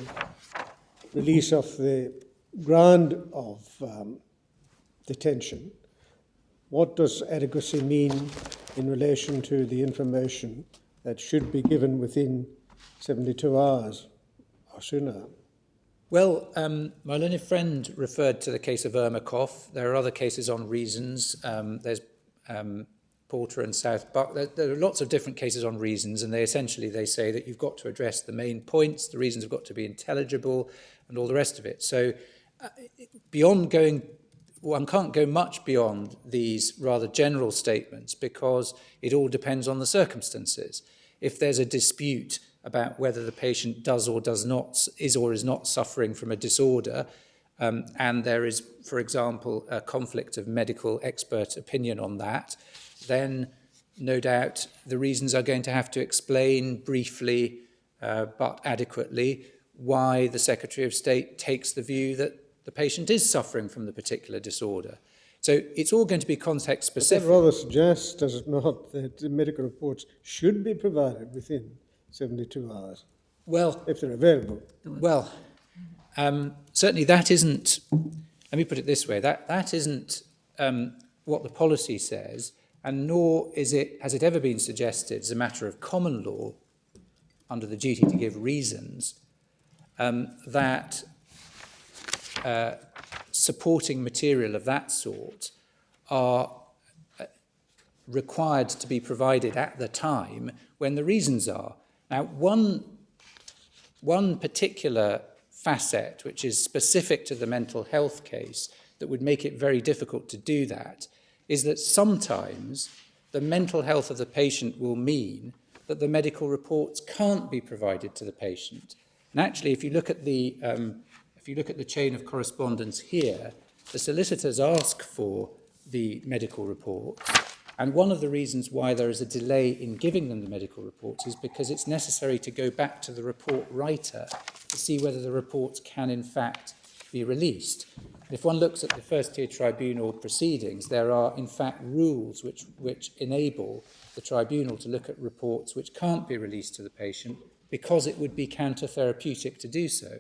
release of the ground of detention. What does adequacy mean in relation to the information that should be given within 72 hours or sooner? Well, my learned friend referred to the case of Ermakov. There are other cases on reasons. There's Porter and South Buck. There are lots of different cases on reasons, and they say that you've got to address the main points, the reasons have got to be intelligible, and all the rest of it. So one can't go much beyond these rather general statements because it all depends on the circumstances. If there's a dispute about whether the patient does or does not, is or is not suffering from a disorder, and there is, for example, a conflict of medical expert opinion on that, then no doubt the reasons are going to have to explain briefly but adequately why the Secretary of State takes the view that the patient is suffering from the particular disorder. So it's all going to be context specific. That rather suggests, does it not, that the medical reports should be provided within 72 hours, well, if they're available. Well, certainly that isn't, let me put it this way, that isn't what the policy says, and nor has it ever been suggested as a matter of common law, under the duty to give reasons, that supporting material of that sort are required to be provided at the time when the reasons are. Now, one particular facet, which is specific to the mental health case, that would make it very difficult to do that, is that sometimes the mental health of the patient will mean that the medical reports can't be provided to the patient. And actually, if you look at the chain of correspondence here, the solicitors ask for the medical reports, and one of the reasons why there is a delay in giving them the medical reports is because it's necessary to go back to the report writer to see whether the reports can in fact be released. If one looks at the first-tier tribunal proceedings, there are in fact rules which enable the tribunal to look at reports which can't be released to the patient because it would be counter-therapeutic to do so.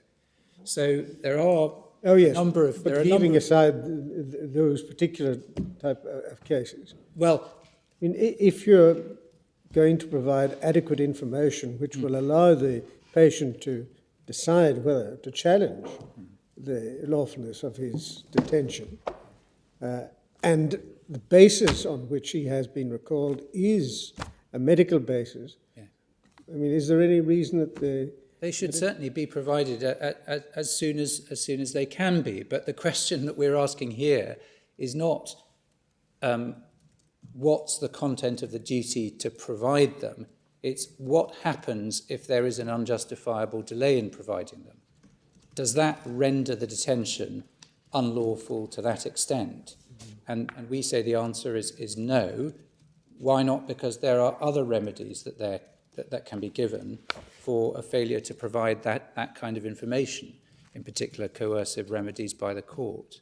So there are a number of... But leaving aside those particular type of cases, well, I mean, if you're going to provide adequate information which will allow the patient to decide whether to challenge the lawfulness of his detention, and the basis on which he has been recalled is a medical basis, I mean, is there any reason that they should certainly be provided as soon as they can be. But the question that we're asking here is not what's the content of the duty to provide them. It's what happens if there is an unjustifiable delay in providing them. Does that render the detention unlawful to that extent? And we say the answer is no. Why not? Because there are other remedies that can be given for a failure to provide that kind of information, in particular coercive remedies by the court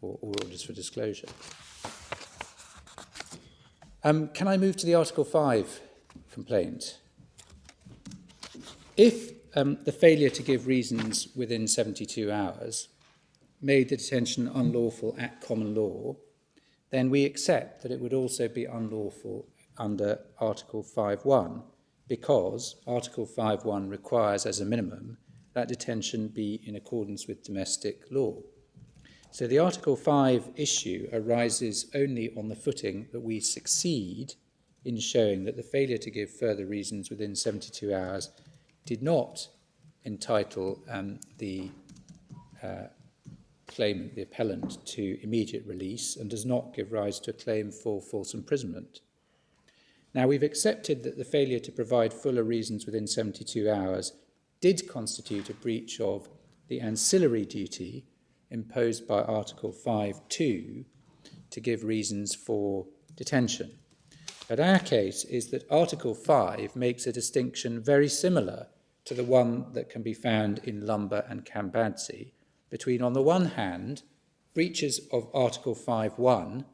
or orders for disclosure. Can I move to the Article 5 complaint? If the failure to give reasons within 72 hours made the detention unlawful at common law, then we accept that it would also be unlawful under Article 5.1, because Article 5.1 requires as a minimum that detention be in accordance with domestic law. So the Article 5 issue arises only on the footing that we succeed in showing that the failure to give further reasons within 72 hours did not entitle the claimant, the appellant, to immediate release and does not give rise to a claim for false imprisonment. Now, we've accepted that the failure to provide fuller reasons within 72 hours did constitute a breach of the ancillary duty imposed by Article 5.2 to give reasons for detention. But our case is that Article 5 makes a distinction very similar to the one that can be found in Lumber and Cambadzi between, on the one hand, breaches of Article 5.1,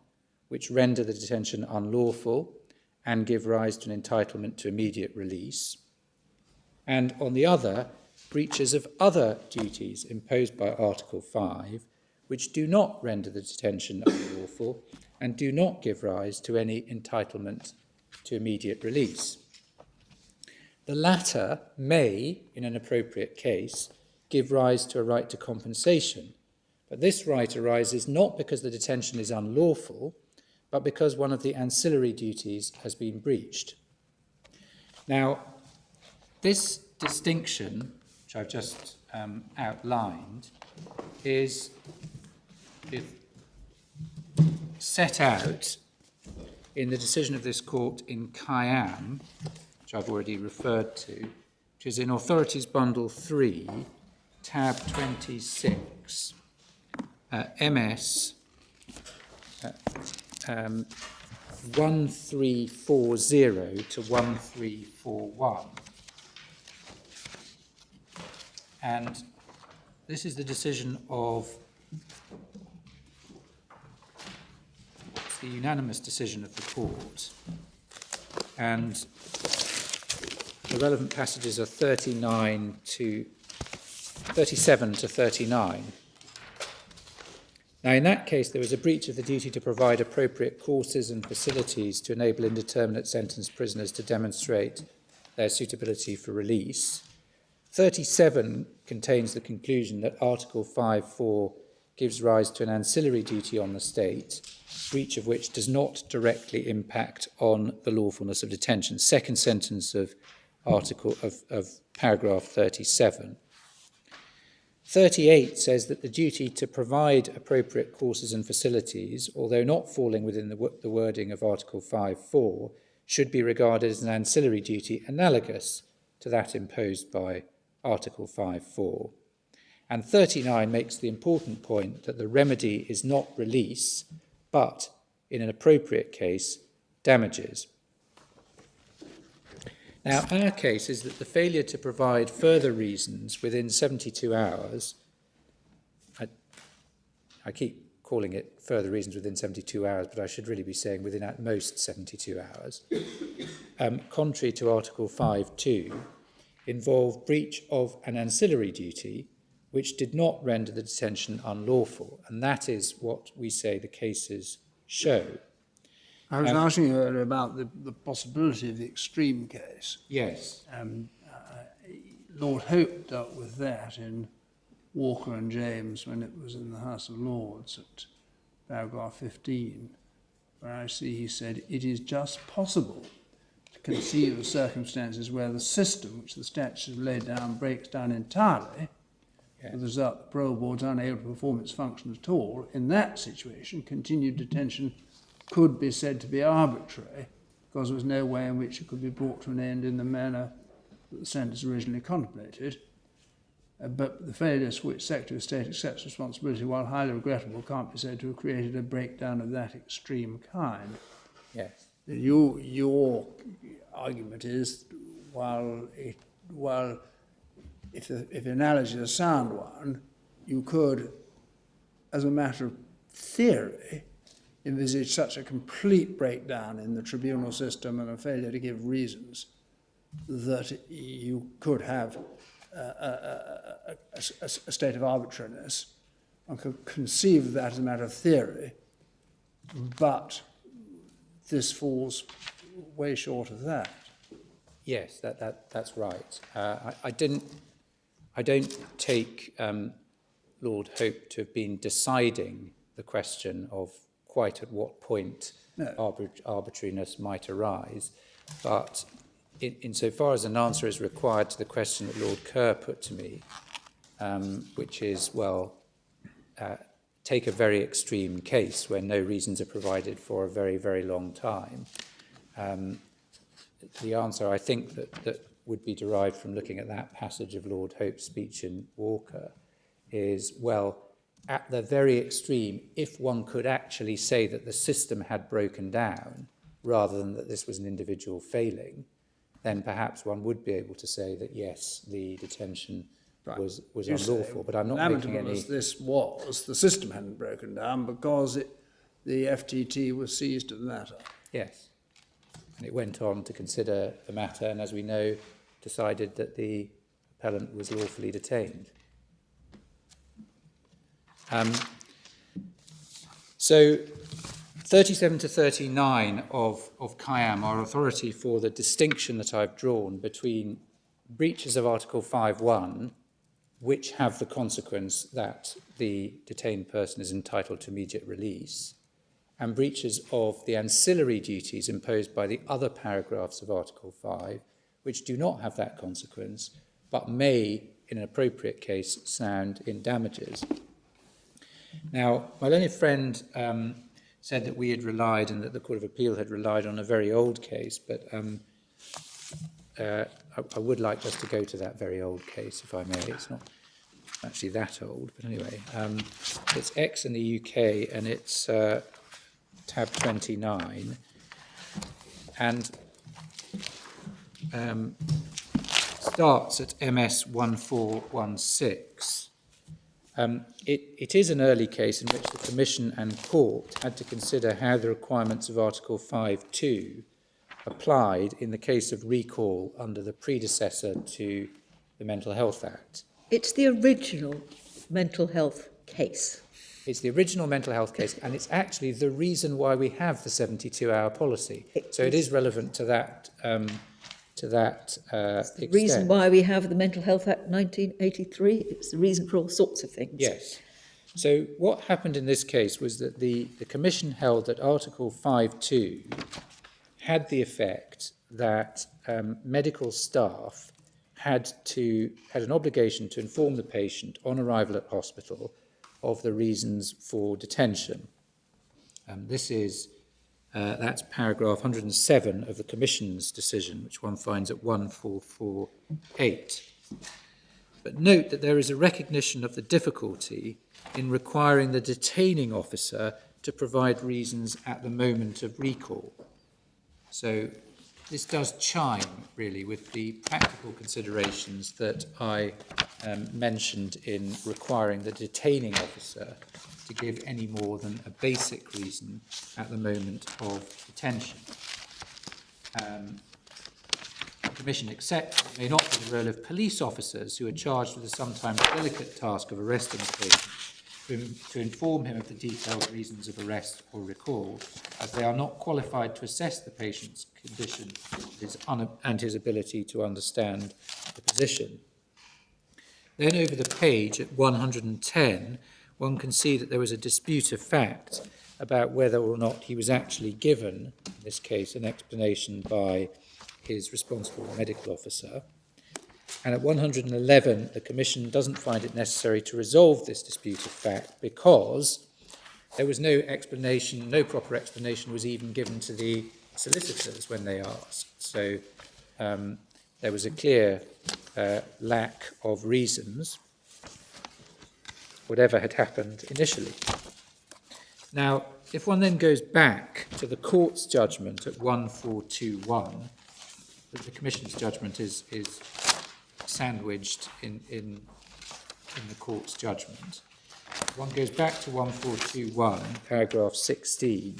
which render the detention unlawful and give rise to an entitlement to immediate release, and on the other, breaches of other duties imposed by Article 5, which do not render the detention unlawful and do not give rise to any entitlement to immediate release. The latter may, in an appropriate case, give rise to a right to compensation, but this right arises not because the detention is unlawful, but because one of the ancillary duties has been breached. Now, this distinction, which I've just outlined, is set out in the decision of this court in Khayyam, which I've already referred to, which is in Authorities Bundle 3, tab 26, MS 1340 to 1341. And this is the decision of, it's the unanimous decision of the court. And the relevant passages are 37 to 39. Now, in that case, there was a breach of the duty to provide appropriate courses and facilities to enable indeterminate sentence prisoners to demonstrate their suitability for release. 37 contains the conclusion that Article 5.4 gives rise to an ancillary duty on the state, breach of which does not directly impact on the lawfulness of detention. Second sentence of paragraph 37. 38 says that the duty to provide appropriate courses and facilities, although not falling within the wording of Article 5.4, should be regarded as an ancillary duty analogous to that imposed by Article 5.4. And 39 makes the important point that the remedy is not release, but, in an appropriate case, damages. Now, our case is that the failure to provide further reasons within 72 hours, I keep calling it further reasons within 72 hours, but I should really be saying within at most 72 hours, contrary to Article 5.2, involved breach of an ancillary duty which did not render the detention unlawful, and that is what we say the cases show. I was asking you earlier about the possibility of the extreme case. Yes. Lord Hope dealt with that in Walker and James when it was in the House of Lords at paragraph 15, where I see he said, "It is just possible to conceive of circumstances where the system which the statutes have laid down breaks down entirely, with the result the parole board is unable to perform its function at all. In that situation, continued detention could be said to be arbitrary because there was no way in which it could be brought to an end in the manner that the sentence originally contemplated. But the failures for which Secretary of State accepts responsibility, while highly regrettable, can't be said to have created a breakdown of that extreme kind." Yes. Your argument is, if the analogy is a sound one, you could, as a matter of theory, envisage such a complete breakdown in the tribunal system and a failure to give reasons that you could have a state of arbitrariness. One could conceive of that as a matter of theory, but this falls way short of that. Yes, that's right. I don't take Lord Hope to have been deciding the question of quite at what point arbitrariness might arise, but insofar as an answer is required to the question that Lord Kerr put to me, which is, well, take a very extreme case where no reasons are provided for a very, very long time. The answer, I think, that would be derived from looking at that passage of Lord Hope's speech in Walker is, well, at the very extreme, if one could actually say that the system had broken down rather than that this was an individual failing, then perhaps one would be able to say that, yes, the detention was unlawful. But I'm not making lamentable any... as this was, the system hadn't broken down because the FTT was seized of the matter. Yes. And it went on to consider the matter, and as we know, decided that the appellant was lawfully detained. So 37 to 39 of Khayyam are authority for the distinction that I've drawn between breaches of Article 5.1, which have the consequence that the detained person is entitled to immediate release, and breaches of the ancillary duties imposed by the other paragraphs of Article 5, which do not have that consequence, but may, in an appropriate case, sound in damages. Now, my learned friend said that we had relied, and that the Court of Appeal had relied on a very old case, but I would like just to go to that very old case, if I may. It's not actually that old, but anyway. It's X in the UK, and it's tab 29. And starts at MS 1416. It is an early case in which the Commission and Court had to consider how the requirements of Article 5.2 applied in the case of recall under the predecessor to the Mental Health Act. It's the original mental health case. It's the original mental health case, and it's actually the reason why we have the 72-hour policy. So it is relevant to that The reason why we have the Mental Health Act 1983, it's the reason for all sorts of things. Yes. So what happened in this case was that the Commission held that Article 5.2 had the effect that medical staff had an obligation to inform the patient on arrival at hospital of the reasons for detention. That's paragraph 107 of the Commission's decision, which one finds at 1448. But note that there is a recognition of the difficulty in requiring the detaining officer to provide reasons at the moment of recall. So this does chime, really, with the practical considerations that I mentioned in requiring the detaining officer to give any more than a basic reason at the moment of detention. The Commission accepts it may not be the role of police officers who are charged with the sometimes delicate task of arresting a patient to inform him of the detailed reasons of arrest or recall, as they are not qualified to assess the patient's condition and his ability to understand the position. Then over the page at 110, one can see that there was a dispute of fact about whether or not he was actually given, in this case, an explanation by his responsible medical officer. And at 111, the Commission doesn't find it necessary to resolve this dispute of fact because there was no explanation, no proper explanation was even given to the solicitors when they asked. So there was a clear lack of reasons, whatever had happened initially. Now, if one then goes back to the court's judgment at 1421, the Commission's judgment is sandwiched in the court's judgment. One goes back to 1421, paragraph 16,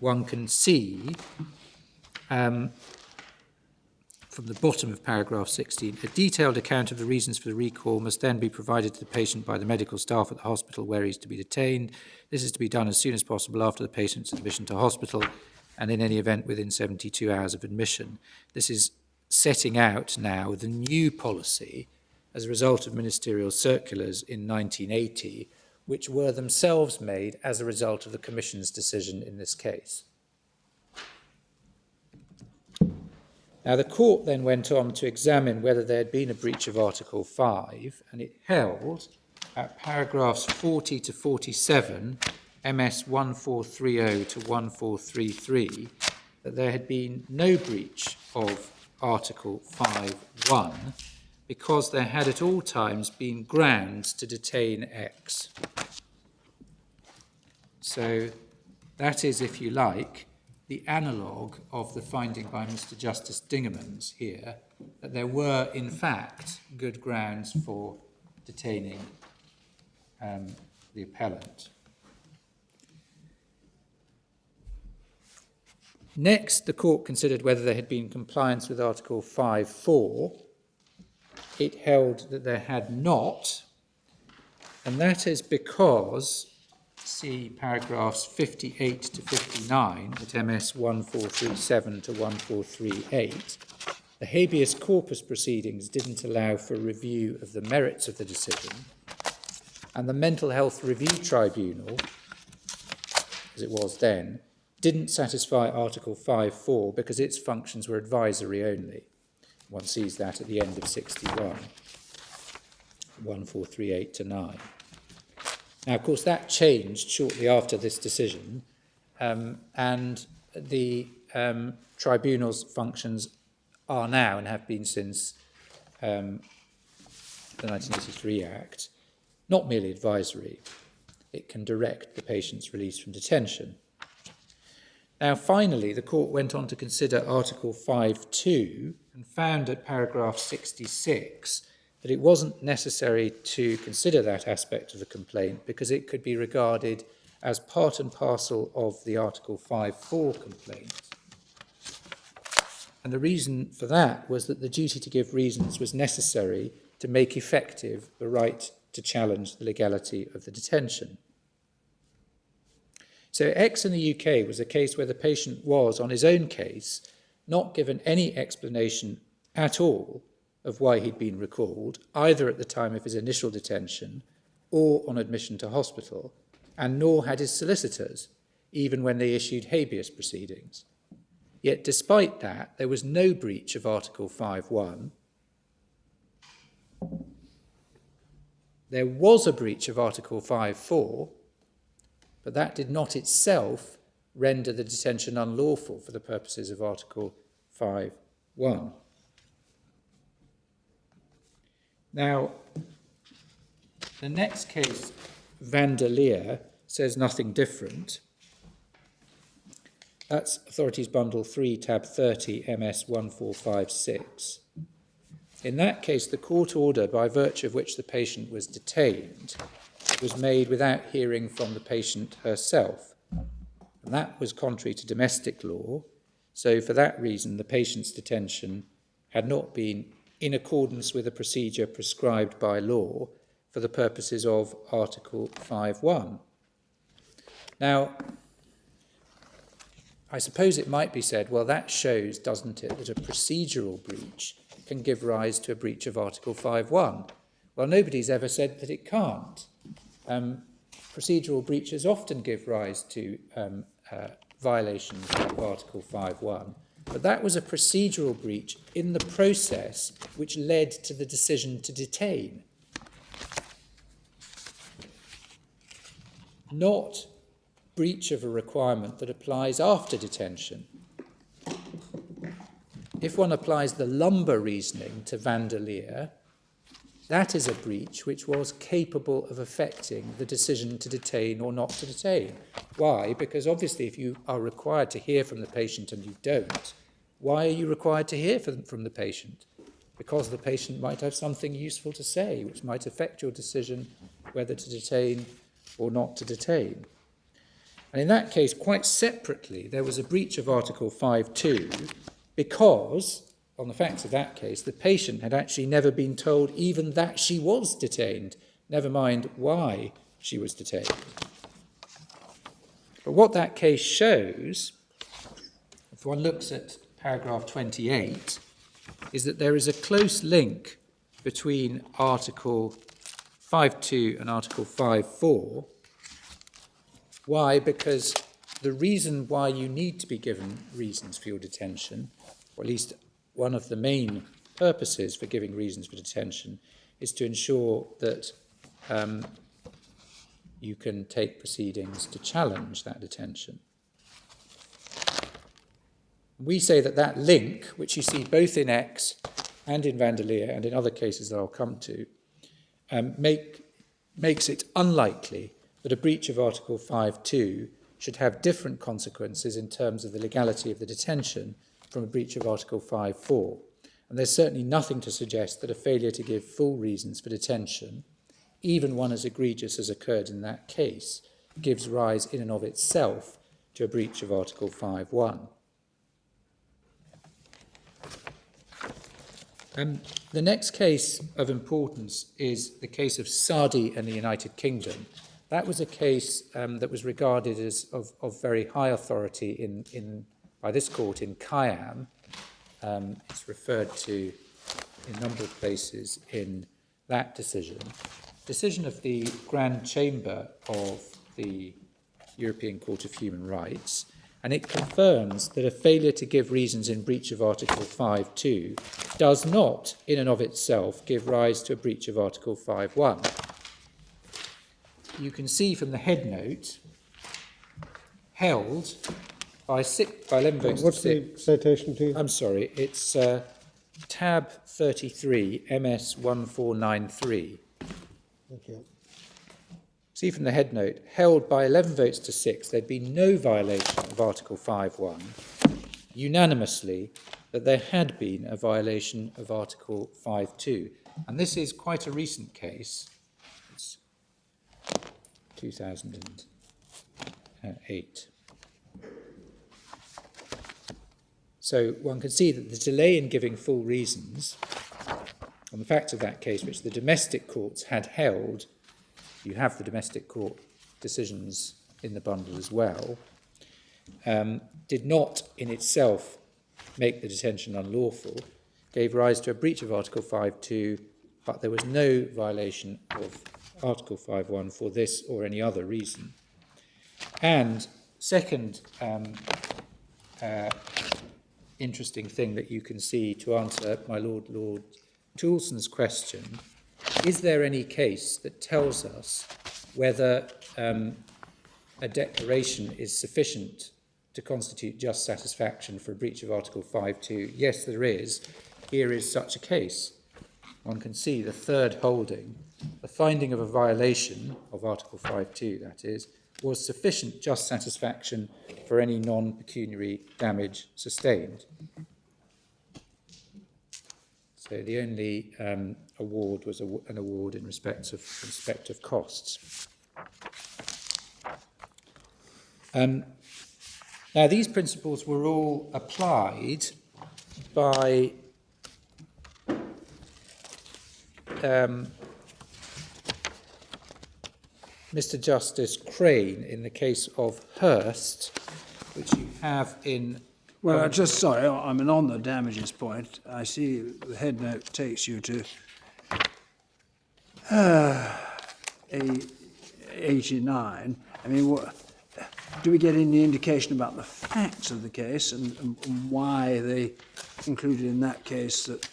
one can see from the bottom of paragraph 16, a detailed account of the reasons for the recall must then be provided to the patient by the medical staff at the hospital where he is to be detained. This is to be done as soon as possible after the patient's admission to hospital and in any event within 72 hours of admission. This is setting out now the new policy as a result of ministerial circulars in 1980, which were themselves made as a result of the Commission's decision in this case. Now, the court then went on to examine whether there had been a breach of Article 5, and it held at paragraphs 40 to 47, MS 1430 to 1433, that there had been no breach of Article 5.1 because there had at all times been grounds to detain X. So that is, if you like, the analogue of the finding by Mr. Justice Dingemans here, that there were, in fact, good grounds for detaining the appellant. Next, the court considered whether there had been compliance with Article 5.4. It held that there had not, and that is because, see paragraphs 58 to 59 at MS 1437 to 1438, the habeas corpus proceedings didn't allow for review of the merits of the decision, and the Mental Health Review Tribunal, as it was then, didn't satisfy Article 5.4 because its functions were advisory only. One sees that at the end of 61, 1438 to 9. Now, of course, that changed shortly after this decision, and the tribunal's functions are now, and have been since the 1983 Act, not merely advisory. It can direct the patient's release from detention. Now, finally, the court went on to consider Article 5.2 and found at paragraph 66 that it wasn't necessary to consider that aspect of the complaint because it could be regarded as part and parcel of the Article 5.4 complaint. And the reason for that was that the duty to give reasons was necessary to make effective the right to challenge the legality of the detention. So X in the UK was a case where the patient was, on his own case, not given any explanation at all of why he'd been recalled, either at the time of his initial detention or on admission to hospital, and nor had his solicitors, even when they issued habeas proceedings. Yet despite that, there was no breach of Article 5.1. There was a breach of Article 5.4, but that did not itself render the detention unlawful for the purposes of Article 5.1. Now, the next case, Van der Leer, says nothing different. That's Authorities Bundle 3, tab 30, MS 1456. In that case, the court order by virtue of which the patient was detained was made without hearing from the patient herself. And that was contrary to domestic law. So for that reason, the patient's detention had not been in accordance with a procedure prescribed by law for the purposes of Article 5.1. Now, I suppose it might be said, well, that shows, doesn't it, that a procedural breach can give rise to a breach of Article 5.1. Well, nobody's ever said that it can't. Procedural breaches often give rise to violations of Article 5.1, but that was a procedural breach in the process which led to the decision to detain, not breach of a requirement that applies after detention. If one applies the lumber reasoning to Van der Leer, that is a breach which was capable of affecting the decision to detain or not to detain. Why? Because obviously if you are required to hear from the patient and you don't, why are you required to hear from the patient? Because the patient might have something useful to say which might affect your decision whether to detain or not to detain. And in that case, quite separately, there was a breach of Article 5.2 because, on the facts of that case, the patient had actually never been told even that she was detained, never mind why she was detained. But what that case shows, if one looks at paragraph 28, is that there is a close link between Article 5.2 and Article 5.4. Why? Because the reason why you need to be given reasons for your detention, or at least one of the main purposes for giving reasons for detention is to ensure that you can take proceedings to challenge that detention. We say that that link, which you see both in X and in Vanderleer and in other cases that I'll come to, makes it unlikely that a breach of Article 5.2 should have different consequences in terms of the legality of the detention from a breach of Article 5.4. And there's certainly nothing to suggest that a failure to give full reasons for detention, even one as egregious as occurred in that case, gives rise in and of itself to a breach of Article 5.1. The next case of importance is the case of Sadi and the United Kingdom. That was a case that was regarded as of very high authority by this court in Khayyam. It's referred to in a number of places in that decision. Decision of the Grand Chamber of the European Court of Human Rights, and it confirms that a failure to give reasons in breach of Article 5.2 does not, in and of itself, give rise to a breach of Article 5.1. You can see from the head note, held by 11 votes What's to 6. the citation to? I'm sorry, it's tab 33, MS 1493. Thank you. See from the head note, held by 11 votes to 6, there'd be no violation of Article 5.1, unanimously that there had been a violation of Article 5.2. And this is quite a recent case. It's 2008. So one can see that the delay in giving full reasons on the facts of that case, which the domestic courts had held, you have the domestic court decisions in the bundle as well, did not in itself make the detention unlawful, gave rise to a breach of Article 5.2, but there was no violation of Article 5.1 for this or any other reason. And second interesting thing that you can see to answer my Lord Toulson's question, is there any case that tells us whether a declaration is sufficient to constitute just satisfaction for a breach of Article 5.2? Yes, there is. Here is such a case. One can see the third holding. The finding of a violation of Article 5.2, that is, was sufficient just satisfaction for any non-pecuniary damage sustained. So the only award was an award in respect of costs. Now, these principles were all applied by Mr. Justice Crane in the case of Hurst, which you have in... Well, I'm on the damages point. I see the head note takes you to 89. I mean, do we get any indication about the facts of the case and why they concluded in that case that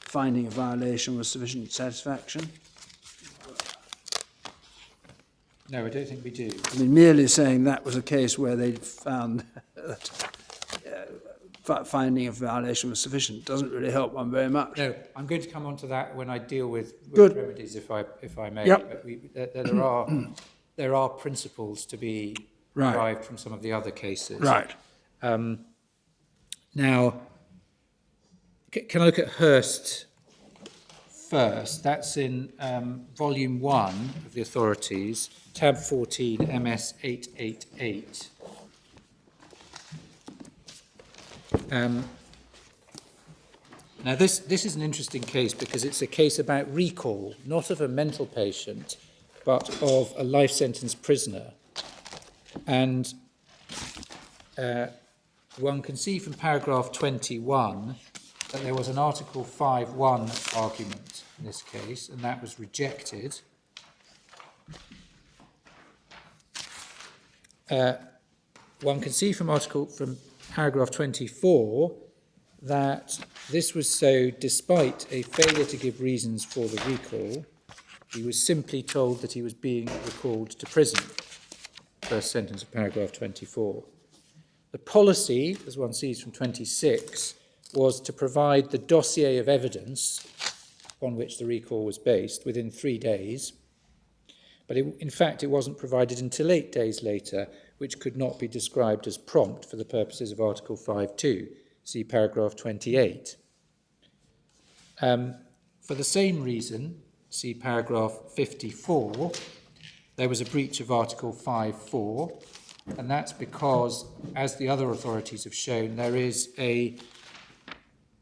finding a violation was sufficient satisfaction? No, I don't think we do. I mean, merely saying that was a case where they found that finding a violation was sufficient doesn't really help one very much. No, I'm going to come on to that when I deal with remedies, if I may. Yep. But there are principles to be derived from some of the other cases. Right. Now, can I look at Hurst first? That's in Volume 1 of the Authorities, tab 14, MS 888. Now, this is an interesting case because it's a case about recall, not of a mental patient, but of a life sentence prisoner. And one can see from paragraph 21 that there was an Article 5.1 argument in this case, and that was rejected. One can see from paragraph 24 that this was so despite a failure to give reasons for the recall. He was simply told that he was being recalled to prison. First sentence of paragraph 24. The policy, as one sees from 26, was to provide the dossier of evidence upon which the recall was based within 3 days. But in fact, it wasn't provided until 8 days later, which could not be described as prompt for the purposes of Article 5.2. See paragraph 28. For the same reason, see paragraph 54, there was a breach of Article 5.4, and that's because, as the other authorities have shown, there is a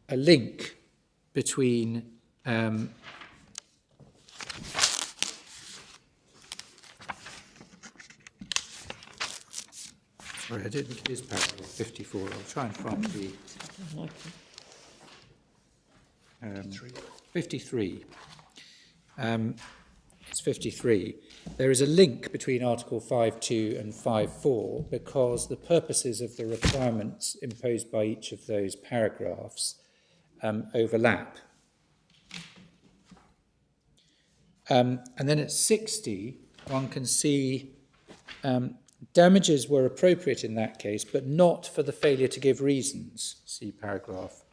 link between sorry, I don't think it is paragraph 54. I'll try and find the 53. It's 53. There is a link between Article 5.2 and 5.4 because the purposes of the requirements imposed by each of those paragraphs overlap. And then at 60, one can see damages were appropriate in that case, but not for the failure to give reasons. See paragraph,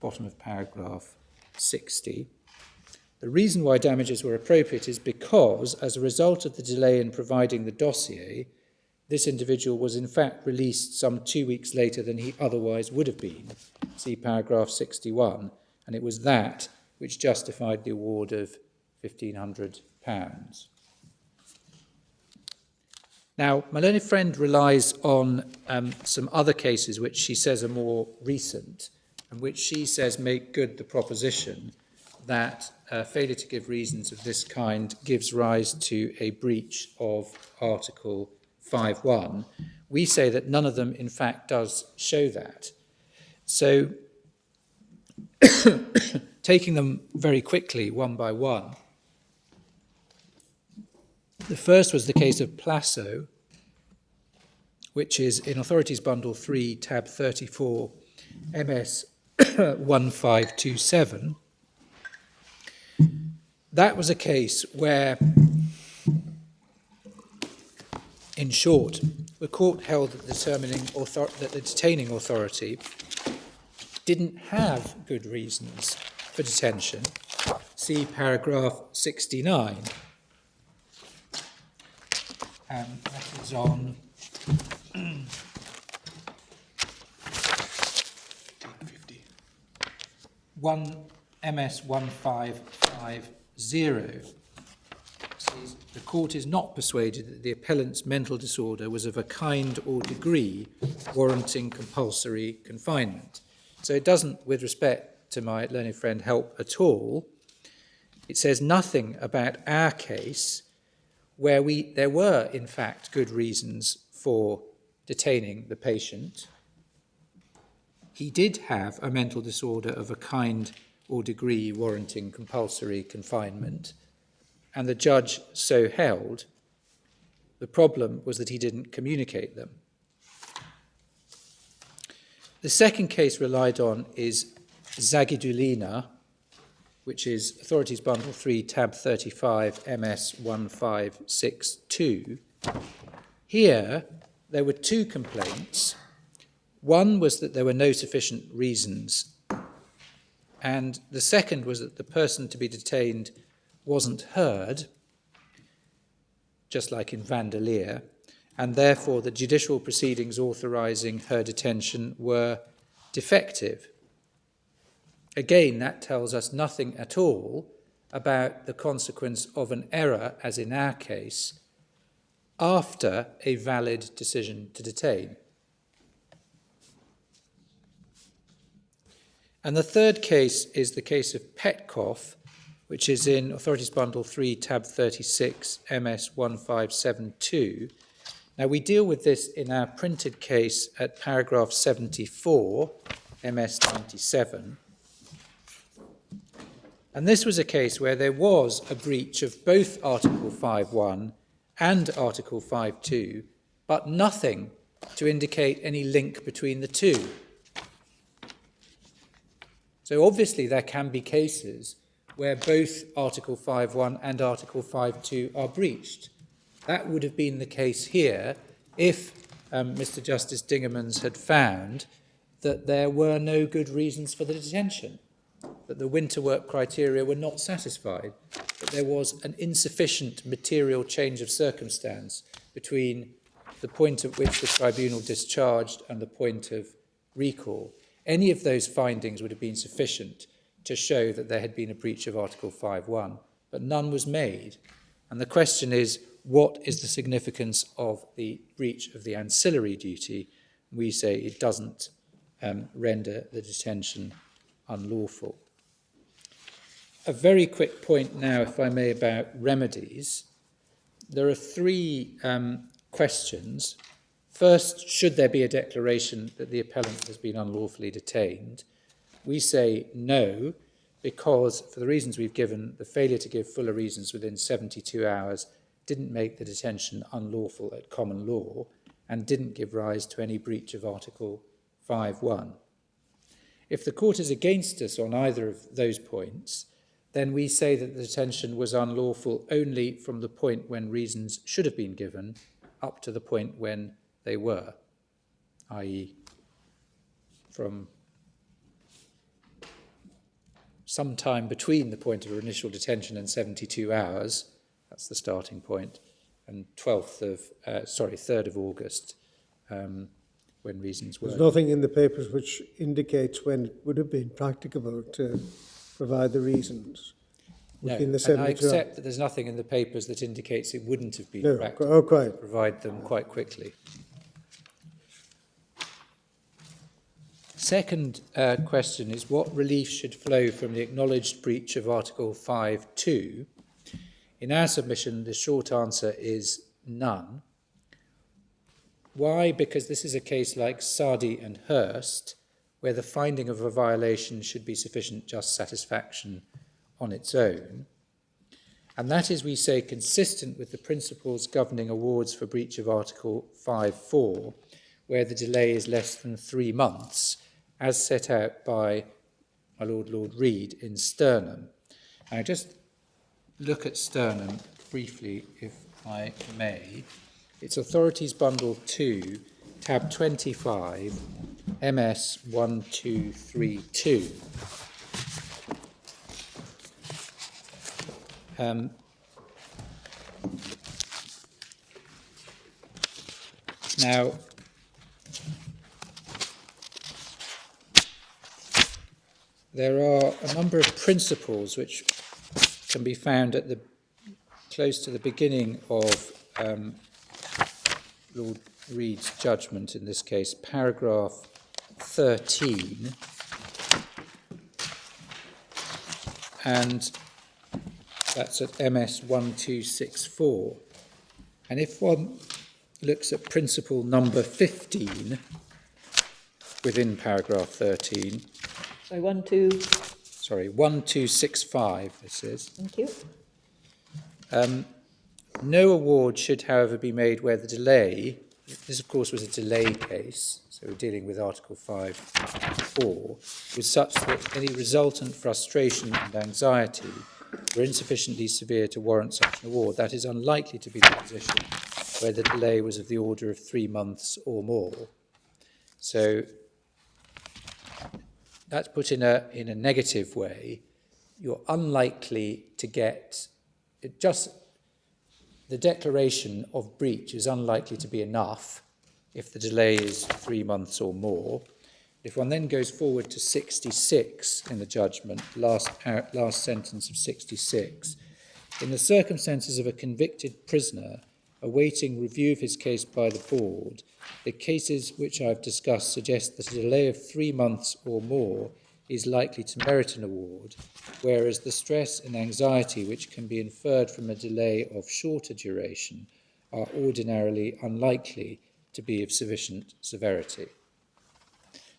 bottom of paragraph 60. The reason why damages were appropriate is because, as a result of the delay in providing the dossier, this individual was in fact released some 2 weeks later than he otherwise would have been. See paragraph 61. And it was that which justified the award of £1,500. Now, my learned friend relies on some other cases which she says are more recent and which she says make good the proposition that failure to give reasons of this kind gives rise to a breach of Article 5.1. We say that none of them, in fact, does show that. So, taking them very quickly, one by one, the first was the case of Plasso, which is in Authorities Bundle 3, tab 34, MS 1527. That was a case where, in short, the court held that the detaining authority didn't have good reasons for detention. See paragraph 69. That is on 1 MS 1550. Says, the court is not persuaded that the appellant's mental disorder was of a kind or degree warranting compulsory confinement. So it doesn't, with respect to my learned friend, help at all. It says nothing about our case where there were, in fact, good reasons for detaining the patient. He did have a mental disorder of a kind or degree warranting compulsory confinement, and the judge so held. The problem was that he didn't communicate them. The second case relied on is Zagidulina, which is Authorities Bundle 3, tab 35, MS 1562. Here, there were two complaints. One was that there were no sufficient reasons, and the second was that the person to be detained wasn't heard, just like in Vandalier, and therefore the judicial proceedings authorising her detention were defective. Again, that tells us nothing at all about the consequence of an error, as in our case, after a valid decision to detain. And the third case is the case of Petkov, which is in Authorities Bundle 3, tab 36, MS 1572. Now, we deal with this in our printed case at paragraph 74, MS 97. And this was a case where there was a breach of both Article 5.1 and Article 5.2, but nothing to indicate any link between the two. So obviously there can be cases where both Article 5.1 and Article 5.2 are breached. That would have been the case here if Mr. Justice Dingemans had found that there were no good reasons for the detention, that the winter work criteria were not satisfied, that there was an insufficient material change of circumstance between the point at which the tribunal discharged and the point of recall. Any of those findings would have been sufficient to show that there had been a breach of Article 5.1, but none was made. And the question is, what is the significance of the breach of the ancillary duty? We say it doesn't render the detention unlawful. A very quick point now, if I may, about remedies. There are three questions. First, should there be a declaration that the appellant has been unlawfully detained? We say no, because for the reasons we've given, the failure to give fuller reasons within 72 hours didn't make the detention unlawful at common law and didn't give rise to any breach of Article 5.1. If the court is against us on either of those points, then we say that the detention was unlawful only from the point when reasons should have been given up to the point when they were, i.e. from some time between the point of initial detention and 72 hours, that's the starting point, and 3rd of August, when reasons were. There's nothing in the papers which indicates when it would have been practicable to provide the reasons within the 72 I hours. accept that there's nothing in the papers that indicates it wouldn't have been No, practical quite. to provide them quite quickly. Second question is, what relief should flow from the acknowledged breach of Article 5.2? In our submission, the short answer is none. Why? Because this is a case like Sadi and Hurst, where the finding of a violation should be sufficient just satisfaction on its own. And that is, we say, consistent with the principles governing awards for breach of Article 5.4, where the delay is less than 3 months, as set out by my Lord Reed in Sternum. Now, just look at Sternum briefly, if I may. It's Authorities Bundle 2, tab 25, MS 1232. Now, there are a number of principles which can be found at close to the beginning of Lord Reed's judgment in this case, paragraph 13, and that's at MS 1264. And if one looks at principle number 15 within paragraph 13, So 1265 this is. Thank you. No award should, however, be made where the delay, this of course was a delay case, so we're dealing with Article 5.4, was such that any resultant frustration and anxiety were insufficiently severe to warrant such an award. That is unlikely to be the position where the delay was of the order of 3 months or more. So that's put in a negative way. You're unlikely to get the declaration of breach is unlikely to be enough if the delay is 3 months or more. If one then goes forward to 66 in the judgment, last sentence of 66, in the circumstances of a convicted prisoner awaiting review of his case by the board, the cases which I've discussed suggest that a delay of 3 months or more is likely to merit an award, whereas the stress and anxiety which can be inferred from a delay of shorter duration are ordinarily unlikely to be of sufficient severity.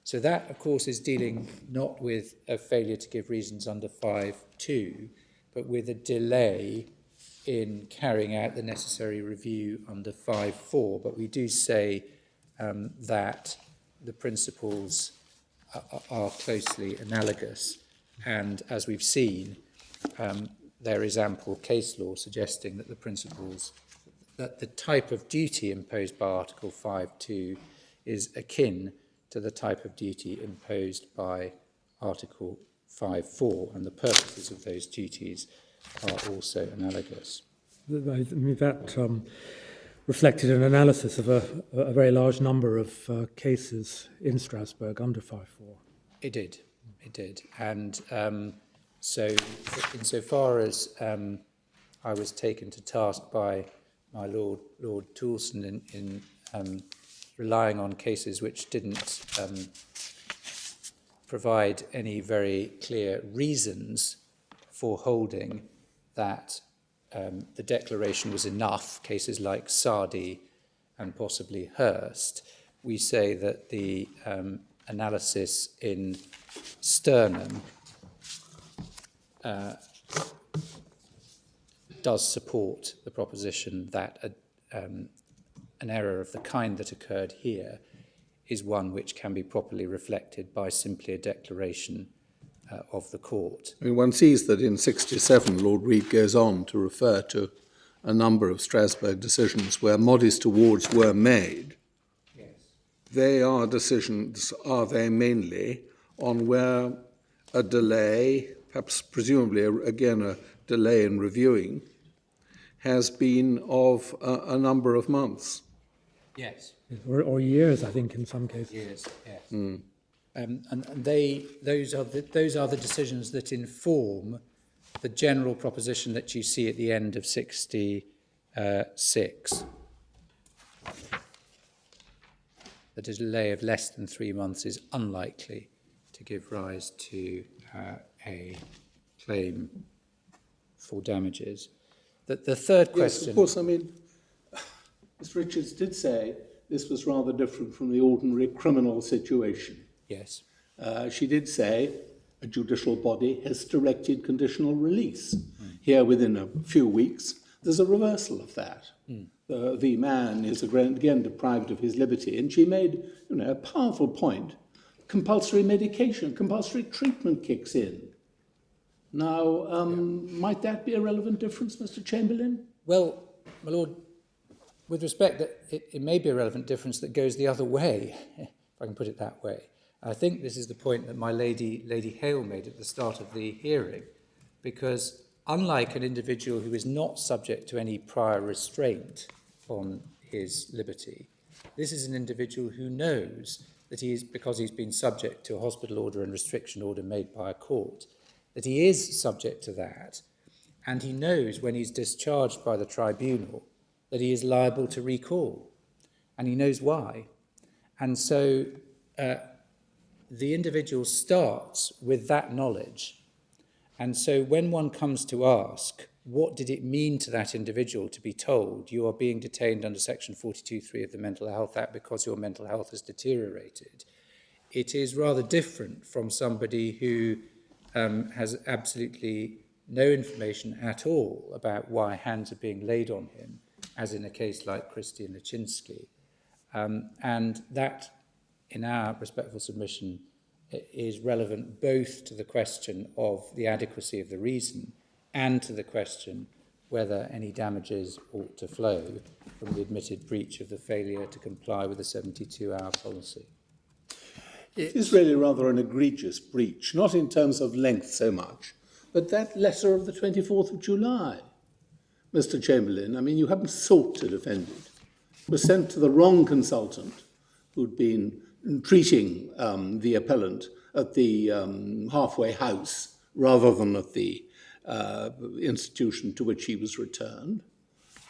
So that, of course, is dealing not with a failure to give reasons under 5.2, but with a delay in carrying out the necessary review under 5.4. But we do say that the principles are closely analogous. And as we've seen, there is ample case law suggesting that the principles, that the type of duty imposed by Article 5.2 is akin to the type of duty imposed by Article 5.4, and the purposes of those duties are also analogous. I mean, that reflected an analysis of a very large number of cases in Strasbourg under 5.4. It did. And so insofar as I was taken to task by my Lord Toulson in relying on cases which didn't provide any very clear reasons for holding that the declaration was enough, cases like Sardi and possibly Hurst, we say that the analysis in Sternum does support the proposition that an error of the kind that occurred here is one which can be properly reflected by simply a declaration of the court. I mean, one sees that in 67, Lord Reid goes on to refer to a number of Strasbourg decisions where modest awards were made. Yes. They are decisions, are they mainly, on where a delay, perhaps presumably again a delay in reviewing, has been of a number of months. Yes. Or years, I think, in some cases. Years, yes. And those are the decisions that inform the general proposition that you see at the end of 66. That a delay of less than 3 months is unlikely to give rise to a claim for damages. The third question... Yes, of course, I mean, Ms. Richards did say this was rather different from the ordinary criminal situation. Yes. She did say a judicial body has directed conditional release. Here, within a few weeks, there's a reversal of that. The man is again deprived of his liberty, and she made, a powerful point. Compulsory medication, compulsory treatment kicks in. Now, might that be a relevant difference, Mr. Chamberlain? Well, my lord, with respect, that it may be a relevant difference that goes the other way, if I can put it that way. I think this is the point that my Lady Hale made at the start of the hearing, because unlike an individual who is not subject to any prior restraint on his liberty, this is an individual who knows that he is, because he's been subject to a hospital order and restriction order made by a court, that he is subject to that, and he knows when he's discharged by the tribunal that he is liable to recall, and he knows why. And so the individual starts with that knowledge. And so when one comes to ask, what did it mean to that individual to be told you are being detained under Section 42.3 of the Mental Health Act because your mental health has deteriorated, it is rather different from somebody who has absolutely no information at all about why hands are being laid on him, as in a case like Christian Laczynski. And that, in our respectful submission, is relevant both to the question of the adequacy of the reason and to the question whether any damages ought to flow from the admitted breach of the failure to comply with the 72-hour policy. It is really rather an egregious breach, not in terms of length so much, but that letter of the 24th of July, Mr. Chamberlain, I mean, you haven't sought to defend it. It was sent to the wrong consultant who'd been treating the appellant at the halfway house rather than at the institution to which he was returned.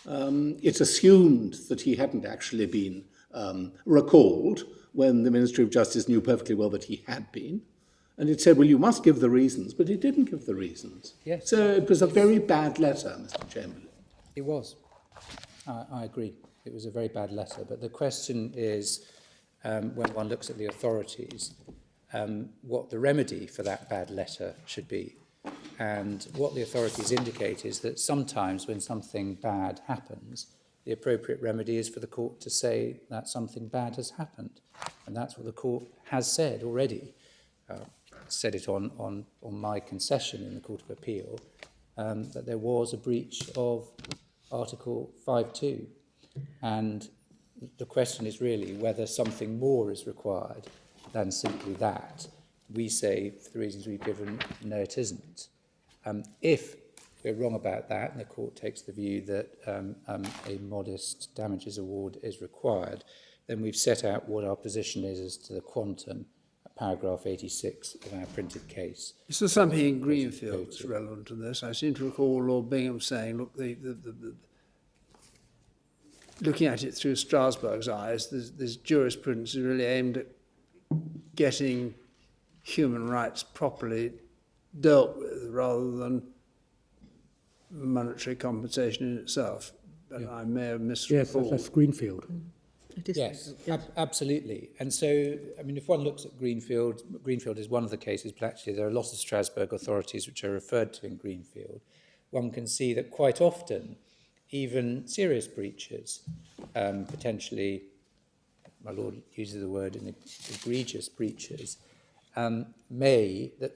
It's assumed that he hadn't actually been recalled when the Ministry of Justice knew perfectly well that he had been. And it said, well, you must give the reasons, but it didn't give the reasons. Yes. So it was a very bad letter, Mr. Chamberlain. It was. I agree. It was a very bad letter. But the question is, when one looks at the authorities, what the remedy for that bad letter should be. And what the authorities indicate is that sometimes when something bad happens, the appropriate remedy is for the court to say that something bad has happened. And that's what the court has said already. said it on my concession in the Court of Appeal, that there was a breach of Article 5.2. And the question is really whether something more is required than simply that. We say, for the reasons we've given, no, it isn't. If we're wrong about that, and the court takes the view that a modest damages award is required, then we've set out what our position is as to the quantum at paragraph 86 of our printed case. Is there something in Greenfield that's relevant to this? I seem to recall Lord Bingham saying, look, looking at it through Strasbourg's eyes, this jurisprudence is really aimed at getting human rights properly dealt with rather than monetary compensation in itself. But I may have misrecalled. Yes, that's Greenfield. It is. Yes, absolutely. And so, I mean, if one looks at Greenfield, Greenfield is one of the cases, but actually there are lots of Strasbourg authorities which are referred to in Greenfield. One can see that quite often, even serious breaches, potentially, my Lord uses the word in egregious breaches, that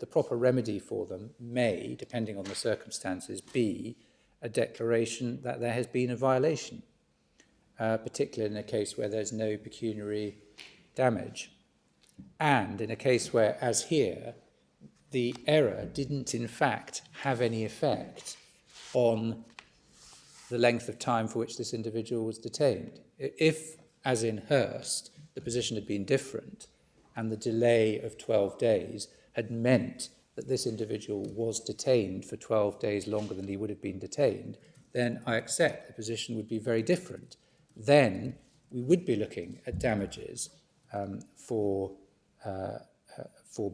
the proper remedy for them may, depending on the circumstances, be a declaration that there has been a violation, particularly in a case where there's no pecuniary damage. And in a case where, as here, the error didn't in fact have any effect on the length of time for which this individual was detained. If, as in Hurst, the position had been different, and the delay of 12 days had meant that this individual was detained for 12 days longer than he would have been detained, then I accept the position would be very different. Then we would be looking at damages for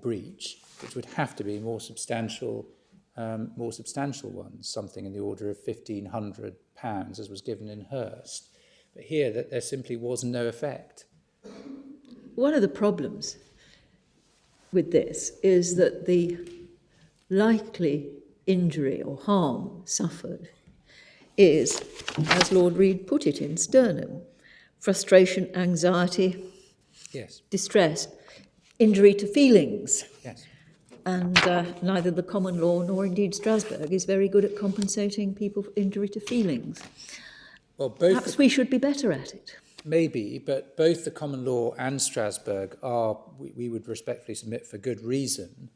breach, which would have to be more substantial ones, something in the order of £1,500, as was given in Hurst. But here, that there simply was no effect. One of the problems with this is that the likely injury or harm suffered is, as Lord Reid put it in Sternum, frustration, anxiety, Yes. distress, injury to feelings. Yes. And neither the common law nor indeed Strasbourg is very good at compensating people for injury to feelings. Well, both Perhaps we should be better at it. maybe, but both the common law and Strasbourg are, we would respectfully submit for good reason,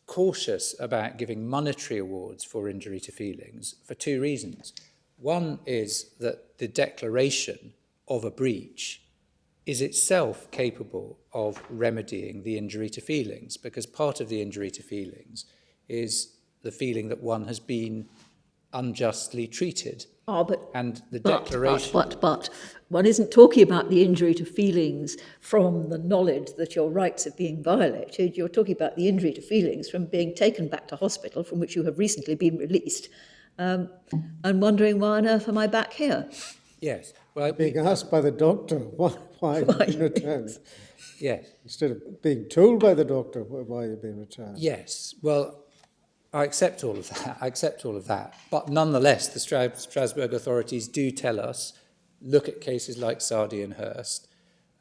cautious about giving monetary awards for injury to feelings for two reasons. One is that the declaration of a breach is itself capable of remedying the injury to feelings, because part of the injury to feelings is the feeling that one has been unjustly treated. And the declaration... But one isn't talking about the injury to feelings from the knowledge that your rights are being violated. You're talking about the injury to feelings from being taken back to hospital, from which you have recently been released, and wondering, why on earth am I back here? Yes. Well, Being asked by the doctor why you've been returned. yes. Instead of being told by the doctor why you've been returned. Yes. Well, I accept all of that. But nonetheless, the Strasbourg authorities do tell us, look at cases like Sardi and Hurst,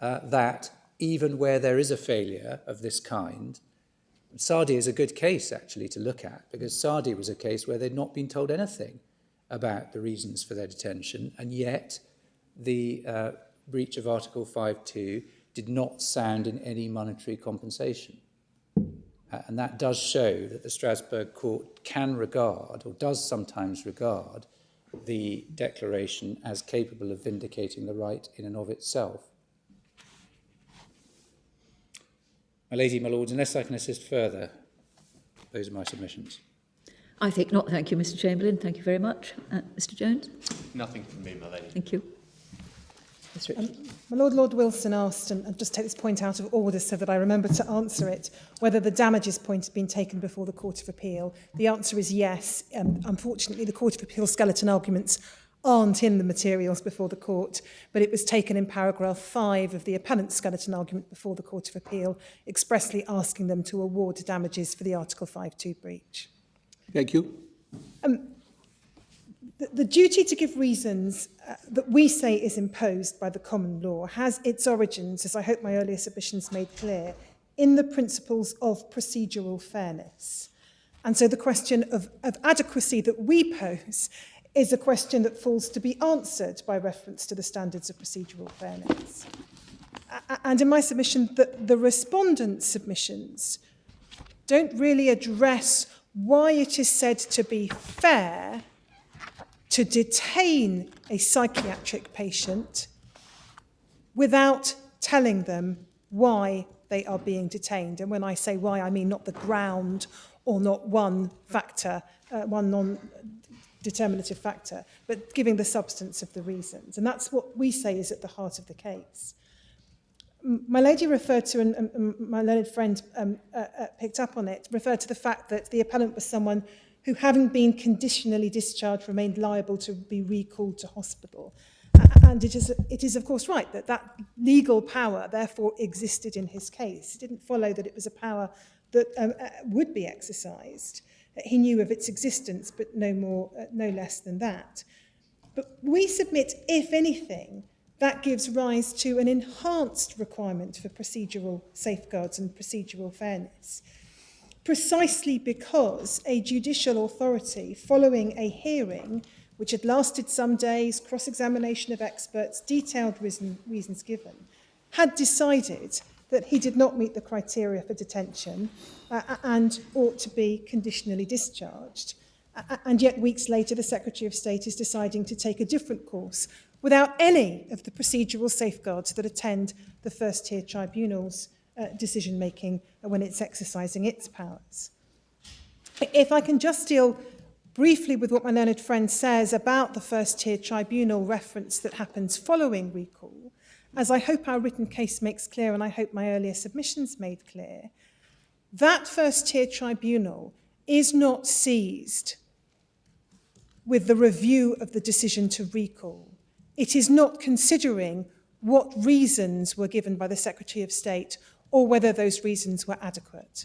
that even where there is a failure of this kind, Sardi is a good case actually to look at, because Sardi was a case where they'd not been told anything about the reasons for their detention, and yet the breach of Article 5.2 did not sound in any monetary compensation. And that does show that the Strasbourg court can regard, or does sometimes regard, the declaration as capable of vindicating the right in and of itself. My lady, my lords, unless I can assist further, those are my submissions. I think not. Thank you, Mr. Chamberlain. Thank you very much. Mr. Jones? Nothing from me, my lady. Thank you. Ms. Richards? My Lord Wilson asked, and I'll just take this point out of order so that I remember to answer it, whether the damages point had been taken before the Court of Appeal. The answer is yes. Unfortunately, the Court of Appeal skeleton arguments aren't in the materials before the court, but it was taken in paragraph 5 of the appellant skeleton argument before the Court of Appeal, expressly asking them to award damages for the Article 5.2 breach. Thank you. The duty to give reasons that we say is imposed by the common law has its origins, as I hope my earlier submissions made clear, in the principles of procedural fairness. And so the question of adequacy that we pose is a question that falls to be answered by reference to the standards of procedural fairness. And in my submission, the respondent submissions don't really address why it is said to be fair to detain a psychiatric patient without telling them why they are being detained. And when I say why, I mean not the ground or not one factor, one non-determinative factor, but giving the substance of the reasons. And that's what we say is at the heart of the case. My lady referred to, and my learned friend picked up on it, referred to the fact that the appellant was someone who, having been conditionally discharged, remained liable to be recalled to hospital. And it is of course right that legal power therefore existed in his case. It didn't follow that it was a power that would be exercised. He knew of its existence, but no less than that. But we submit, if anything, that gives rise to an enhanced requirement for procedural safeguards and procedural fairness, precisely because a judicial authority, following a hearing which had lasted some days, cross-examination of experts, detailed reasons given, had decided that he did not meet the criteria for detention and ought to be conditionally discharged. And yet weeks later, the Secretary of State is deciding to take a different course without any of the procedural safeguards that attend the first-tier tribunal's decision-making when it's exercising its powers. If I can just deal briefly with what my learned friend says about the first-tier tribunal reference that happens following recall, as I hope our written case makes clear, and I hope my earlier submissions made clear, that first-tier tribunal is not seized with the review of the decision to recall. It is not considering what reasons were given by the Secretary of State or whether those reasons were adequate.